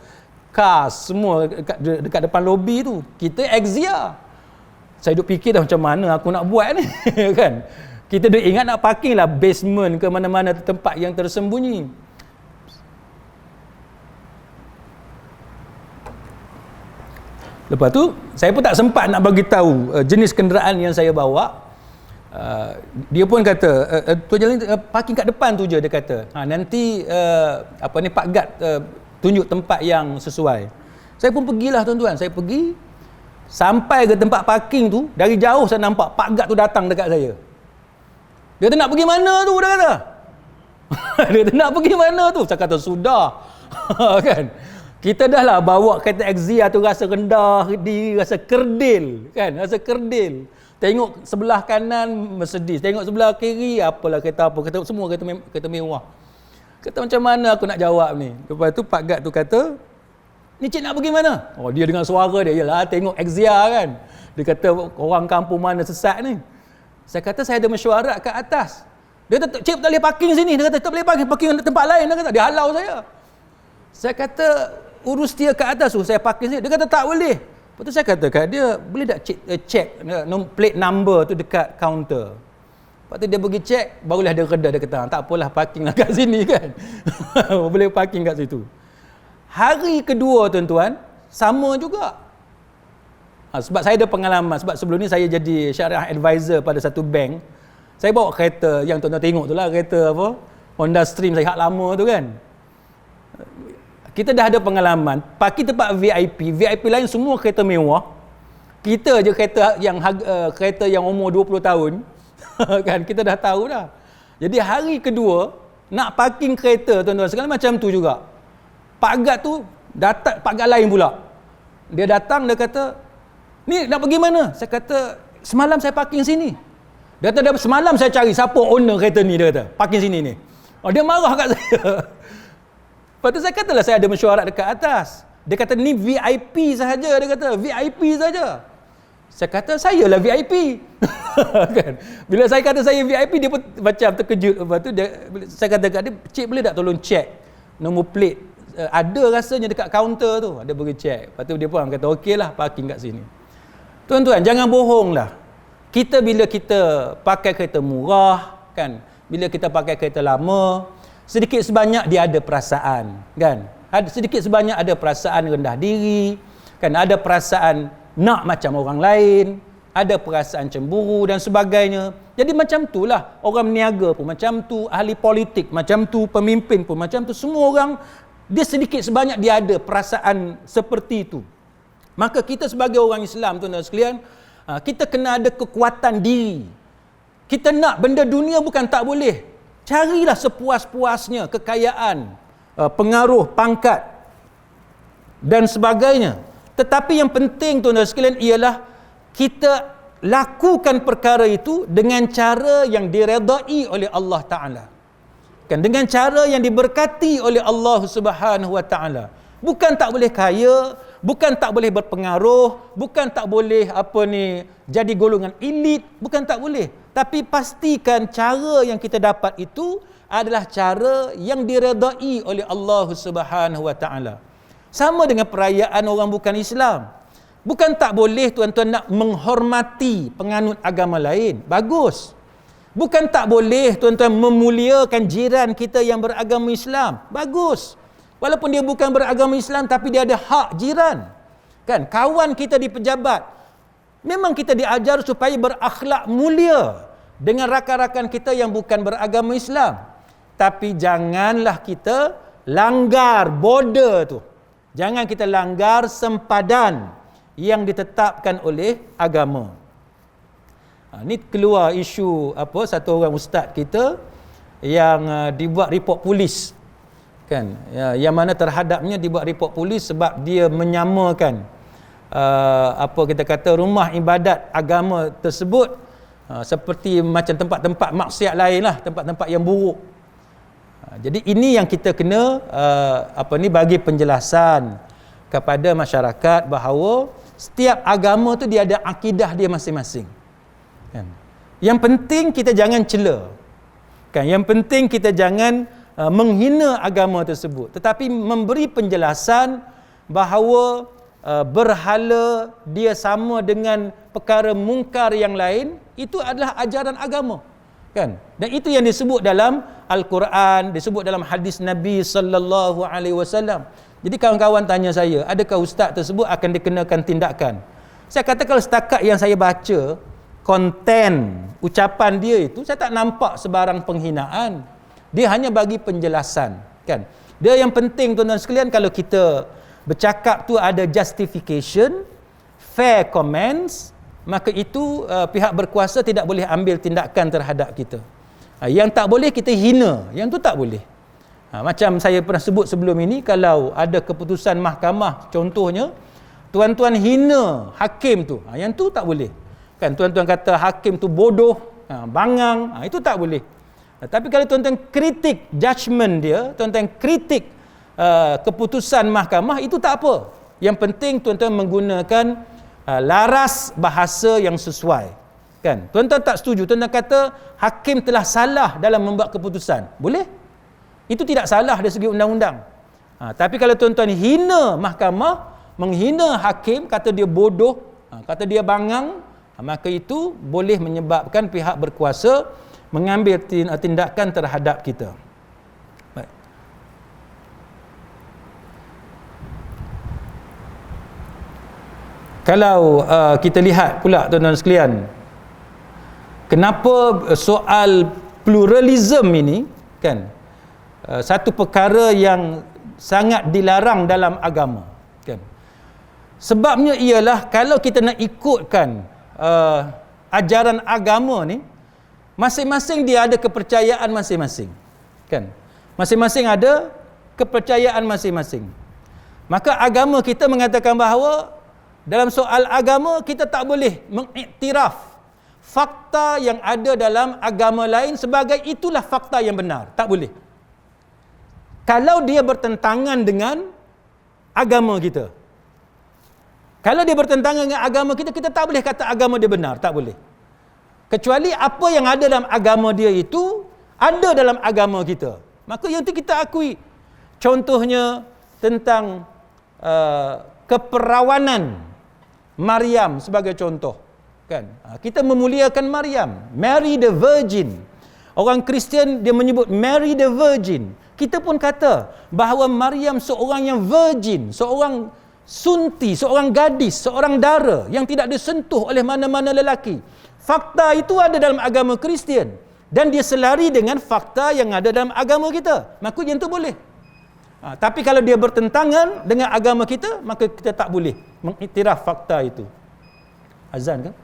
Cars semua dekat depan lobi tu. Kita Exia. Saya duk fikir dah macam mana aku nak buat ni. Kan? Kita duk ingat nak parking lah basement ke mana-mana tempat yang tersembunyi. Lepas tu saya pun tak sempat nak bagi tahu jenis kenderaan yang saya bawa. Dia pun kata, Tuan Jalani parking kat depan tu je, dia kata. Nanti Pak Gad tunjuk tempat yang sesuai. Saya pun pergilah tuan-tuan. Saya pergi sampai ke tempat parking tu, dari jauh saya nampak Pak Gad tu datang dekat saya. Dia kata, nak pergi mana tu? Dia kata. Dia kata, nak pergi mana tu? Saya kata, sudah. Kan? Kita dah lah bawa kereta Exia tu rasa rendah diri, rasa kerdil. Kan? Rasa kerdil. Tengok sebelah kanan Mercedes, tengok sebelah kiri apalah kereta apa, kereta semua kereta mewah. Kata macam mana aku nak jawab ni? Lepas tu Pak Gad tu kata, Ni cik nak pergi mana? Oh, dia dengan suara dia, yalah tengok Exia kan. Dia kata orang kampung mana sesat ni. Saya kata saya ada mesyuarat kat atas. Dia kata cik tak boleh parking sini. Dia kata tak boleh parking tempat lain. Dia kata dia halau saya. Saya kata urus dia kat atas tu, saya parking sini. Dia kata tak boleh. Lepas tu saya kata kat dia, boleh tak check plate number tu dekat kaunter. Lepas tu dia pergi check, barulah dia reda. Dia kata tak apalah, parking lah kat sini kan. Boleh parking kat situ. Hari kedua tuan-tuan, sama juga. Sebab saya ada pengalaman, sebab sebelum ni saya jadi syariah advisor pada satu bank. Saya bawa kereta yang tuan-tuan tengok tu lah, kereta apa, Honda Stream saya hak lama tu kan. Kita dah ada pengalaman, parking tempat VIP lain semua kereta mewah. Kita je kereta yang umur 20 tahun. Kan kita dah tahu dah. Jadi hari kedua nak parking kereta tuan-tuan sekalian macam tu juga. Pak Gad tu datang, Pak Gad lain pula. Dia datang, dia kata, "Ni nak pergi mana?" Saya kata, "Semalam saya parking sini." Dia kata, "Semalam saya cari siapa owner kereta ni," dia kata, "parking sini ni." Oh, dia marah kat saya. Lepas tu saya katalah saya ada mesyuarat dekat atas. Dia kata, "Ni VIP sahaja," dia kata, "VIP saja." Saya kata, "Saya lah VIP." Kan? Bila saya kata saya VIP, dia pun macam terkejut. Lepas tu saya kata kat dia, "Cik boleh tak tolong check nombor plate? Ada rasanya dekat kaunter tu." Dia pergi check. Lepas tu dia pun kata, "Okeylah, parking kat sini." Tuan-tuan, jangan bohonglah. Bila kita pakai kereta murah, kan? Bila kita pakai kereta lama, sedikit sebanyak dia ada perasaan, kan? Sedikit sebanyak ada perasaan rendah diri, kan? Ada perasaan nak macam orang lain, ada perasaan cemburu dan sebagainya. Jadi macam itulah orang berniaga pun macam tu, ahli politik macam tu, pemimpin pun macam tu. Semua orang dia sedikit sebanyak dia ada perasaan seperti itu. Maka kita sebagai orang Islam tuan-tuan sekalian, kita kena ada kekuatan diri. Kita nak benda dunia bukan tak boleh. Carilah sepuas-puasnya kekayaan, pengaruh, pangkat dan sebagainya. Tetapi yang penting tuan-tuan sekalian ialah kita lakukan perkara itu dengan cara yang diredai oleh Allah Ta'ala. Kan, dengan cara yang diberkati oleh Allah Subhanahu Wa Ta'ala. Bukan tak boleh kaya, bukan tak boleh berpengaruh, bukan tak boleh jadi golongan elit, bukan tak boleh. Tapi pastikan cara yang kita dapat itu adalah cara yang diredai oleh Allah Subhanahu Wa Ta'ala. Sama dengan perayaan orang bukan Islam. Bukan tak boleh tuan-tuan nak menghormati penganut agama lain. Bagus. Bukan tak boleh tuan-tuan memuliakan jiran kita yang beragama Islam. Bagus. Walaupun dia bukan beragama Islam tapi dia ada hak jiran. Kan? Kawan kita di pejabat. Memang kita diajar supaya berakhlak mulia dengan rakan-rakan kita yang bukan beragama Islam. Tapi janganlah kita langgar border tu. Jangan kita langgar sempadan yang ditetapkan oleh agama. Ni keluar isu satu orang ustaz kita yang dibuat report polis, kan? Yang mana terhadapnya dibuat report polis sebab dia menyamakan kita kata rumah ibadat agama tersebut seperti macam tempat-tempat maksiat lain lah, tempat-tempat yang buruk. Jadi ini yang kita kena bagi penjelasan kepada masyarakat bahawa setiap agama tu dia ada akidah dia masing-masing. Kan? Yang penting kita jangan cela. Kan? Yang penting kita jangan menghina agama tersebut, tetapi memberi penjelasan bahawa berhala dia sama dengan perkara mungkar yang lain, itu adalah ajaran agama. Kan? Dan itu yang disebut dalam Al-Quran, disebut dalam hadis Nabi sallallahu alaihi wasallam. Jadi kawan-kawan tanya saya, adakah ustaz tersebut akan dikenakan tindakan? Saya kata kalau setakat yang saya baca konten ucapan dia itu, saya tak nampak sebarang penghinaan. Dia hanya bagi penjelasan, kan? Dia yang penting tuan-tuan sekalian, kalau kita bercakap tu ada justification, fair comments, maka itu pihak berkuasa tidak boleh ambil tindakan terhadap kita. Yang tak boleh kita hina, yang tu tak boleh. Macam saya pernah sebut sebelum ini, kalau ada keputusan mahkamah contohnya, tuan-tuan hina hakim tu, yang tu tak boleh. Kan tuan-tuan kata hakim tu bodoh, bangang, itu tak boleh. Tapi kalau tuan-tuan kritik judgement dia, tuan-tuan kritik keputusan mahkamah, itu tak apa. Yang penting tuan-tuan menggunakan laras bahasa yang sesuai. Kan? Tuan-tuan tak setuju, tuan-tuan kata hakim telah salah dalam membuat keputusan. Boleh? Itu tidak salah dari segi undang-undang. Tapi kalau tuan-tuan hina mahkamah, menghina hakim, kata dia bodoh, kata dia bangang, maka itu boleh menyebabkan pihak berkuasa mengambil tindakan terhadap kita. Baik. Kalau kita lihat pula tuan-tuan sekalian, kenapa soal pluralism ini, kan, satu perkara yang sangat dilarang dalam agama, kan. Sebabnya ialah kalau kita nak ikutkan ajaran agama ni, masing-masing dia ada kepercayaan masing-masing, kan. Masing-masing ada kepercayaan masing-masing. Maka agama kita mengatakan bahawa dalam soal agama kita tak boleh mengiktiraf fakta yang ada dalam agama lain sebagai itulah fakta yang benar. Tak boleh. Kalau dia bertentangan dengan agama kita. Kalau dia bertentangan dengan agama kita, kita tak boleh kata agama dia benar. Tak boleh. Kecuali apa yang ada dalam agama dia itu, ada dalam agama kita. Maka yang itu kita akui. Contohnya tentang keperawanan Maryam sebagai contoh. Kan? Kita memuliakan Maryam. Mary the Virgin. Orang Kristian dia menyebut Mary the Virgin. Kita pun kata bahawa Maryam seorang yang virgin, seorang sunti, seorang gadis, seorang dara yang tidak disentuh oleh mana-mana lelaki. Fakta itu ada dalam agama Kristian dan dia selari dengan fakta yang ada dalam agama kita. Maka yang itu boleh. Tapi kalau dia bertentangan dengan agama kita, maka kita tak boleh mengiktiraf fakta itu. Azan kan?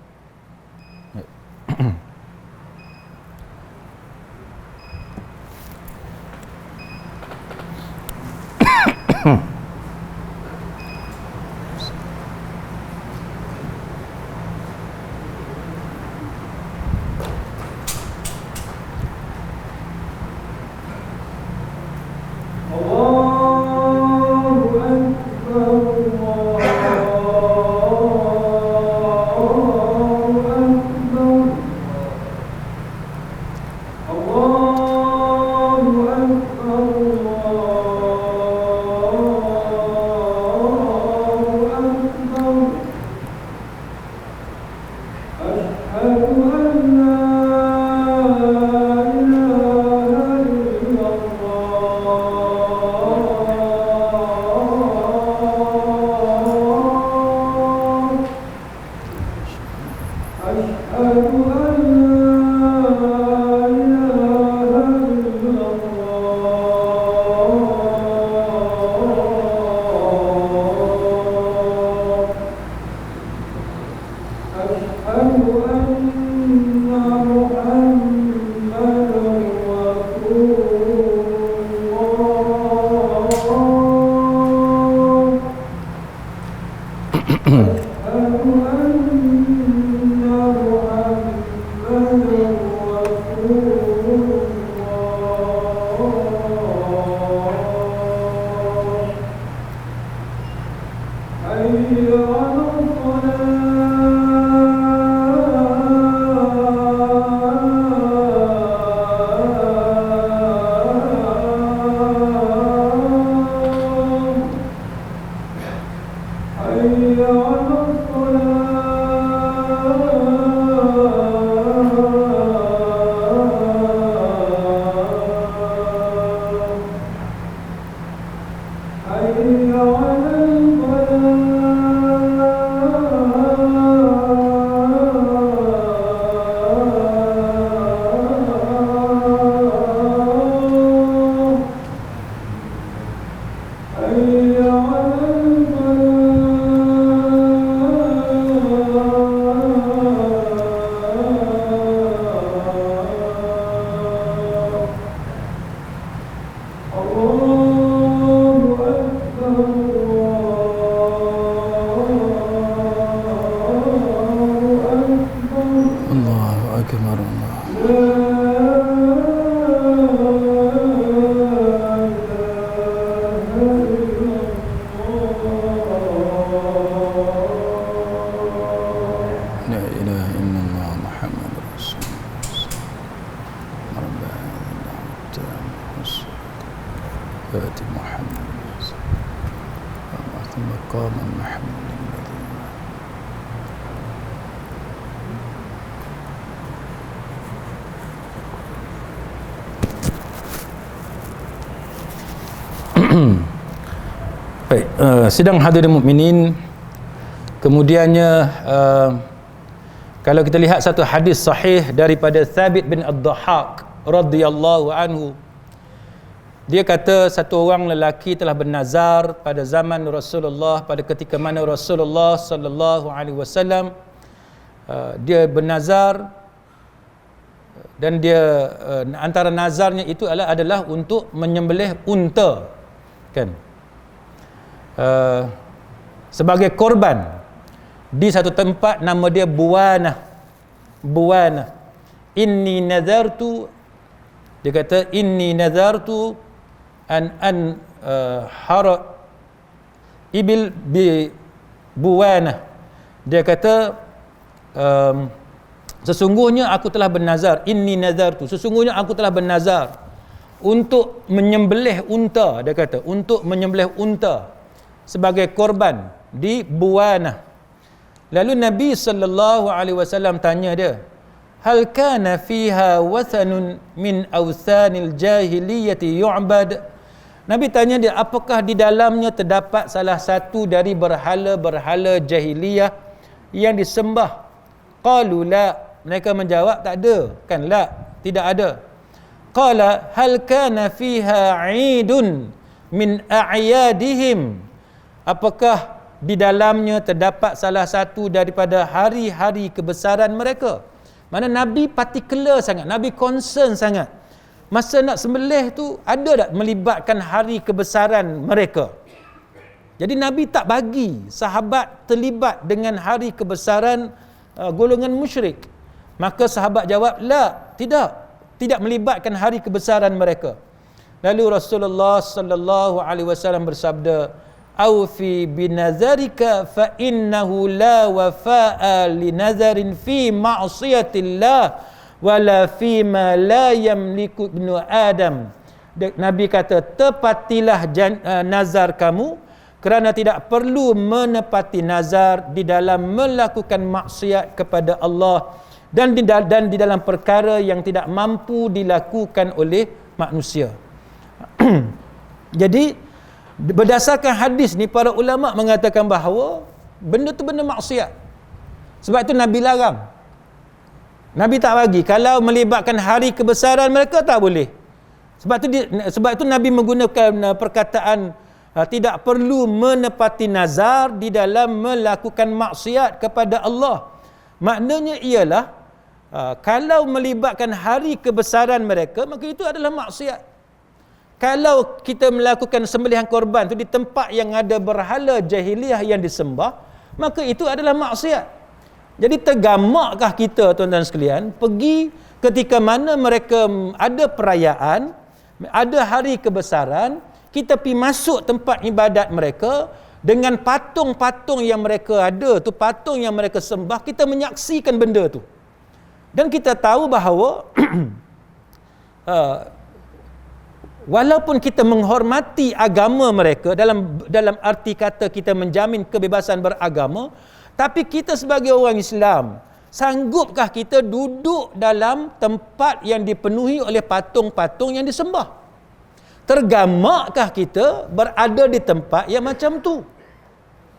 maqaman mahmud. Baik, sidang hadirin mukminin, kemudiannya kalau kita lihat satu hadis sahih daripada Thabit bin Ad-Dhahhak radhiyallahu anhu, dia kata satu orang lelaki telah bernazar pada zaman Rasulullah, pada ketika mana Rasulullah sallallahu alaihi wasallam dia bernazar, dan dia antara nazarnya itu adalah untuk menyembelih unta, kan, sebagai korban di satu tempat nama dia Buwanah. Inni nazartu, dia kata inni nazartu an hara ibil bi Buwanah. Dia kata sesungguhnya aku telah bernazar, inni nazartu, sesungguhnya aku telah bernazar untuk menyembelih unta, dia kata untuk menyembelih unta sebagai korban di Buwanah. Lalu Nabi sallallahu alaihi wasallam tanya dia, hal kana fiha wathanun min awthanil jahiliyati yu'bad? Nabi tanya dia, apakah di dalamnya terdapat salah satu dari berhala-berhala jahiliyah yang disembah? Qalu la, mereka menjawab tak ada, kan, la, tidak ada. Qala hal kana fiha 'idun min a'yadihim? Apakah di dalamnya terdapat salah satu daripada hari-hari kebesaran mereka? Mana Nabi particular sangat, Nabi concern sangat. Masa nak sembelih tu ada tak melibatkan hari kebesaran mereka? Jadi Nabi tak bagi sahabat terlibat dengan hari kebesaran golongan musyrik. Maka sahabat jawab, la, tidak melibatkan hari kebesaran mereka. Lalu Rasulullah sallallahu alaihi wasallam bersabda, awfi binazarika fa innahu la wafa'a linazarin fi ma'siyatillah wala fi ma la yamliku ibnu Adam. Nabi kata, tepatilah nazar kamu, kerana tidak perlu menepati nazar di dalam melakukan maksiat kepada Allah dan di dalam perkara yang tidak mampu dilakukan oleh manusia. Jadi berdasarkan hadis ni, para ulama mengatakan bahawa benda tu benda maksiat. Sebab itu Nabi larang. Nabi tak bagi. Kalau melibatkan hari kebesaran mereka, tak boleh. Sebab itu Nabi menggunakan perkataan tidak perlu menepati nazar di dalam melakukan maksiat kepada Allah. Maknanya ialah kalau melibatkan hari kebesaran mereka, maka itu adalah maksiat. Kalau kita melakukan sembelihan korban itu di tempat yang ada berhala jahiliah yang disembah, maka itu adalah maksiat. Jadi tergamakkah kita, tuan-tuan sekalian, pergi ketika mana mereka ada perayaan, ada hari kebesaran, kita pergi masuk tempat ibadat mereka dengan patung-patung yang mereka ada tu, patung yang mereka sembah, kita menyaksikan benda tu. Dan kita tahu bahawa walaupun kita menghormati agama mereka dalam arti kata kita menjamin kebebasan beragama, tapi kita sebagai orang Islam, sanggupkah kita duduk dalam tempat yang dipenuhi oleh patung-patung yang disembah? Tergamakkah kita berada di tempat yang macam tu?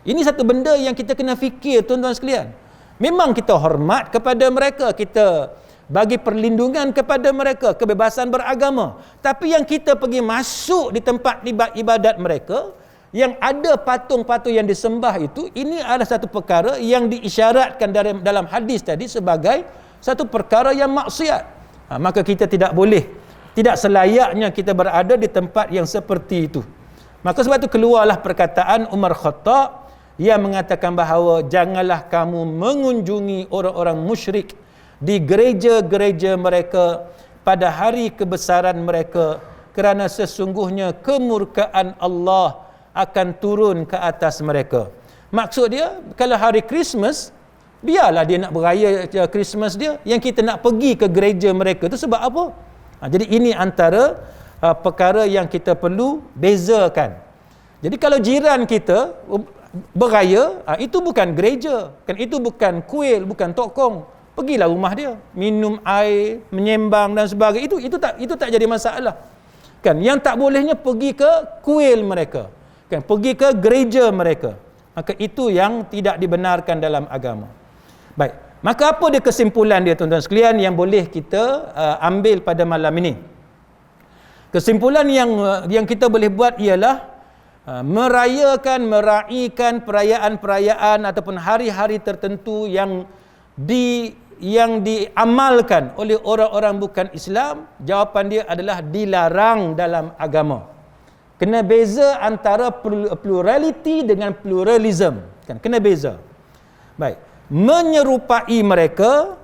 Ini satu benda yang kita kena fikir, tuan-tuan sekalian. Memang kita hormat kepada mereka, kita bagi perlindungan kepada mereka, kebebasan beragama. Tapi yang kita pergi masuk di tempat ibadat mereka, yang ada patung-patung yang disembah itu, ini adalah satu perkara yang diisyaratkan dalam hadis tadi sebagai satu perkara yang maksiat. Maka kita tidak boleh, tidak selayaknya kita berada di tempat yang seperti itu. Maka sebab itu keluarlah perkataan Umar Khattab yang mengatakan bahawa janganlah kamu mengunjungi orang-orang musyrik di gereja-gereja mereka pada hari kebesaran mereka, kerana sesungguhnya kemurkaan Allah akan turun ke atas mereka. Maksud dia, kalau hari Christmas, biarlah dia nak beraya Christmas dia, yang kita nak pergi ke gereja mereka tu sebab apa? Jadi ini antara perkara yang kita perlu bezakan. Jadi kalau jiran kita beraya, itu bukan gereja, kan itu bukan kuil, bukan tokong. Pergilah rumah dia, minum air, menyembang dan sebagainya. Itu tak jadi masalah. Kan yang tak bolehnya pergi ke kuil mereka. Kan pergi ke gereja mereka. Maka itu yang tidak dibenarkan dalam agama. Baik. Maka apa dia kesimpulan dia tuan-tuan sekalian yang boleh kita ambil pada malam ini? Kesimpulan yang kita boleh buat ialah meraihkan perayaan-perayaan ataupun hari-hari tertentu yang diamalkan oleh orang-orang bukan Islam, jawapan dia adalah dilarang dalam agama. Kena beza antara plurality dengan pluralism. Kan kena beza. Baik, menyerupai mereka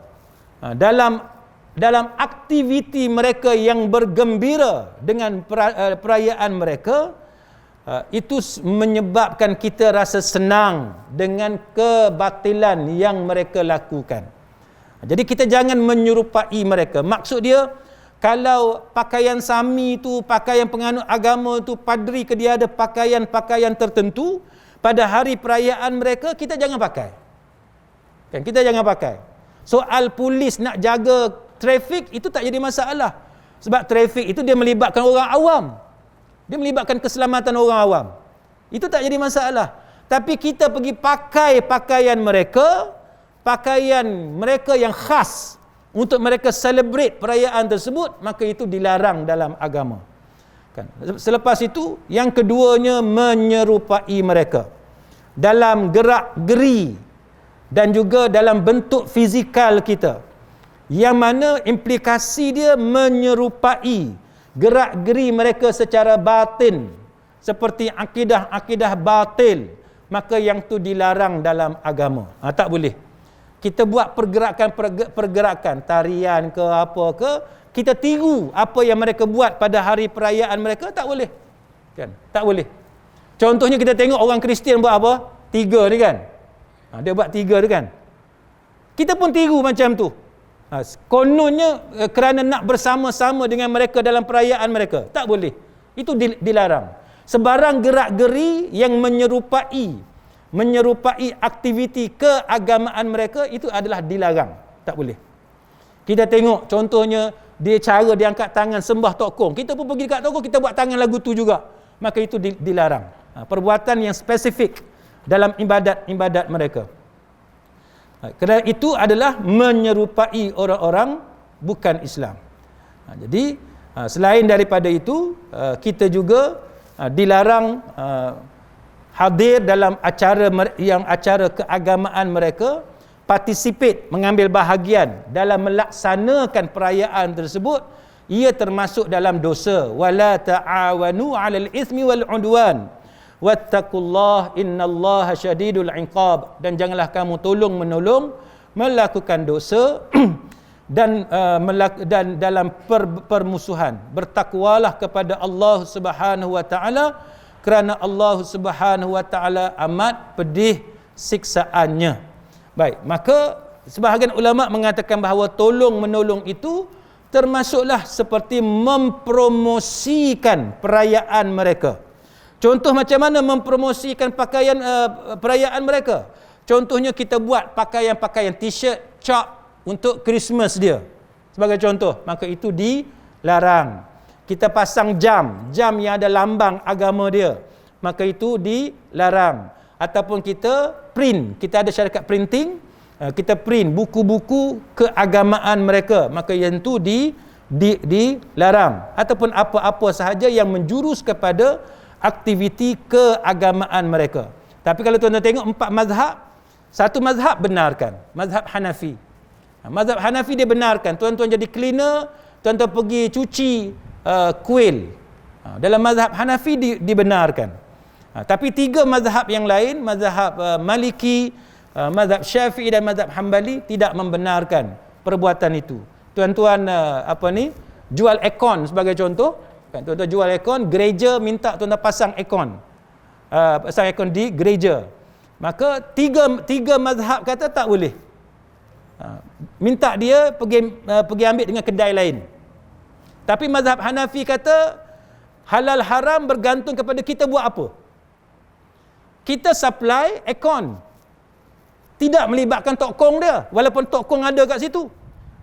dalam aktiviti mereka yang bergembira dengan perayaan mereka, itu menyebabkan kita rasa senang dengan kebatilan yang mereka lakukan. Jadi kita jangan menyerupai mereka. Maksud dia, kalau pakaian sami tu, pakaian penganut agama tu, padri ke dia ada pakaian-pakaian tertentu, pada hari perayaan mereka kita jangan pakai. Kan kita jangan pakai. Soal polis nak jaga trafik itu tak jadi masalah. Sebab trafik itu dia melibatkan orang awam. Dia melibatkan keselamatan orang awam. Itu tak jadi masalah. Tapi kita pergi pakai pakaian mereka yang khas untuk mereka celebrate perayaan tersebut, maka itu dilarang dalam agama. Kan? Selepas itu, yang keduanya menyerupai mereka dalam gerak-geri dan juga dalam bentuk fizikal kita. Yang mana implikasi dia menyerupai gerak-geri mereka secara batin, seperti akidah-akidah batil, maka yang tu dilarang dalam agama. Tak boleh. Kita buat pergerakan tarian ke apa ke, kita tiru apa yang mereka buat pada hari perayaan mereka, tak boleh. Kan? Tak boleh. Contohnya kita tengok orang Kristian buat apa? 3 ni kan. Dia buat 3 ni kan. Kita pun tiru macam tu. Kononnya kerana nak bersama-sama dengan mereka dalam perayaan mereka. Tak boleh. Itu dilarang. Sebarang gerak-geri yang menyerupai aktiviti keagamaan mereka, itu adalah dilarang. Tak boleh. Kita tengok contohnya, cara dia angkat tangan sembah Tok Kong. Kita pun pergi dekat Tok Kong, kita buat tangan lagu tu juga. Maka itu dilarang. Perbuatan yang spesifik dalam ibadat mereka. Kerana itu adalah menyerupai orang-orang bukan Islam. Jadi selain daripada itu, kita juga dilarang hadir dalam acara keagamaan mereka, participate, mengambil bahagian dalam melaksanakan perayaan tersebut. Ia termasuk dalam dosa. Wala ta'awanu 'alal itsmi wal 'udwan. Wattaqullah innallaha syadidul iqab. Dan janganlah kamu tolong-menolong melakukan dosa dan dalam permusuhan. Bertakwalah kepada Allah Subhanahu wa taala, kerana Allah Subhanahu wa taala amat pedih siksaannya. Baik, maka sebahagian ulama mengatakan bahawa tolong-menolong itu termasuklah seperti mempromosikan perayaan mereka. Contoh macam mana mempromosikan perayaan mereka? Contohnya kita buat pakaian-pakaian t-shirt, cap untuk Christmas dia. Sebagai contoh, maka itu dilarang. Kita pasang jam yang ada lambang agama dia, maka itu dilarang. Ataupun kita print, kita ada syarikat printing, kita print buku-buku keagamaan mereka, maka yang itu dilarang. Ataupun apa-apa sahaja yang menjurus kepada aktiviti keagamaan mereka. Tapi kalau tuan-tuan tengok 4 mazhab, satu mazhab benarkan, mazhab Hanafi. Mazhab Hanafi dia benarkan tuan-tuan jadi cleaner, tuan-tuan pergi cuci kuil. Dalam mazhab Hanafi dibenarkan. Tapi 3 mazhab yang lain, mazhab Maliki, mazhab Syafi'i dan mazhab Hambali tidak membenarkan perbuatan itu. Tuan-tuan jual aircon sebagai contoh. Kan, tuan-tuan jual aircon, gereja minta tuan-tuan pasang aircon. Pasang aircon di gereja. Maka tiga mazhab kata tak boleh. Minta dia pergi ambil dengan kedai lain. Tapi mazhab Hanafi kata halal haram bergantung kepada kita buat apa. Kita supply aircon, tidak melibatkan tokong dia, walaupun tokong ada kat situ,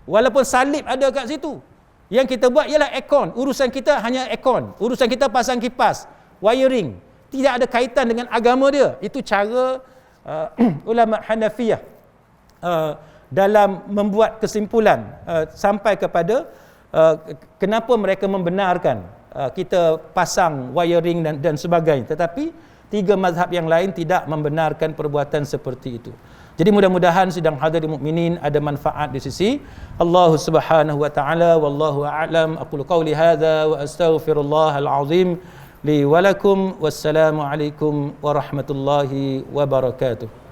walaupun salib ada kat situ. Yang kita buat ialah aircon. Urusan kita hanya aircon. Urusan kita pasang kipas, wiring. Tidak ada kaitan dengan agama dia. Itu cara ulama Hanafiyah dalam membuat kesimpulan sampai kepada kenapa mereka membenarkan kita pasang wiring dan sebagainya. Tetapi tiga mazhab yang lain tidak membenarkan perbuatan seperti itu. Jadi mudah-mudahan sidang hadirin mukminin ada manfaat di sisi Allah Subhanahu wa taala. Wallahu a'lam. Aqulu qawli hadza wa astaghfirullahal azim li wa lakum. Wassalamu alaikum warahmatullahi wabarakatuh.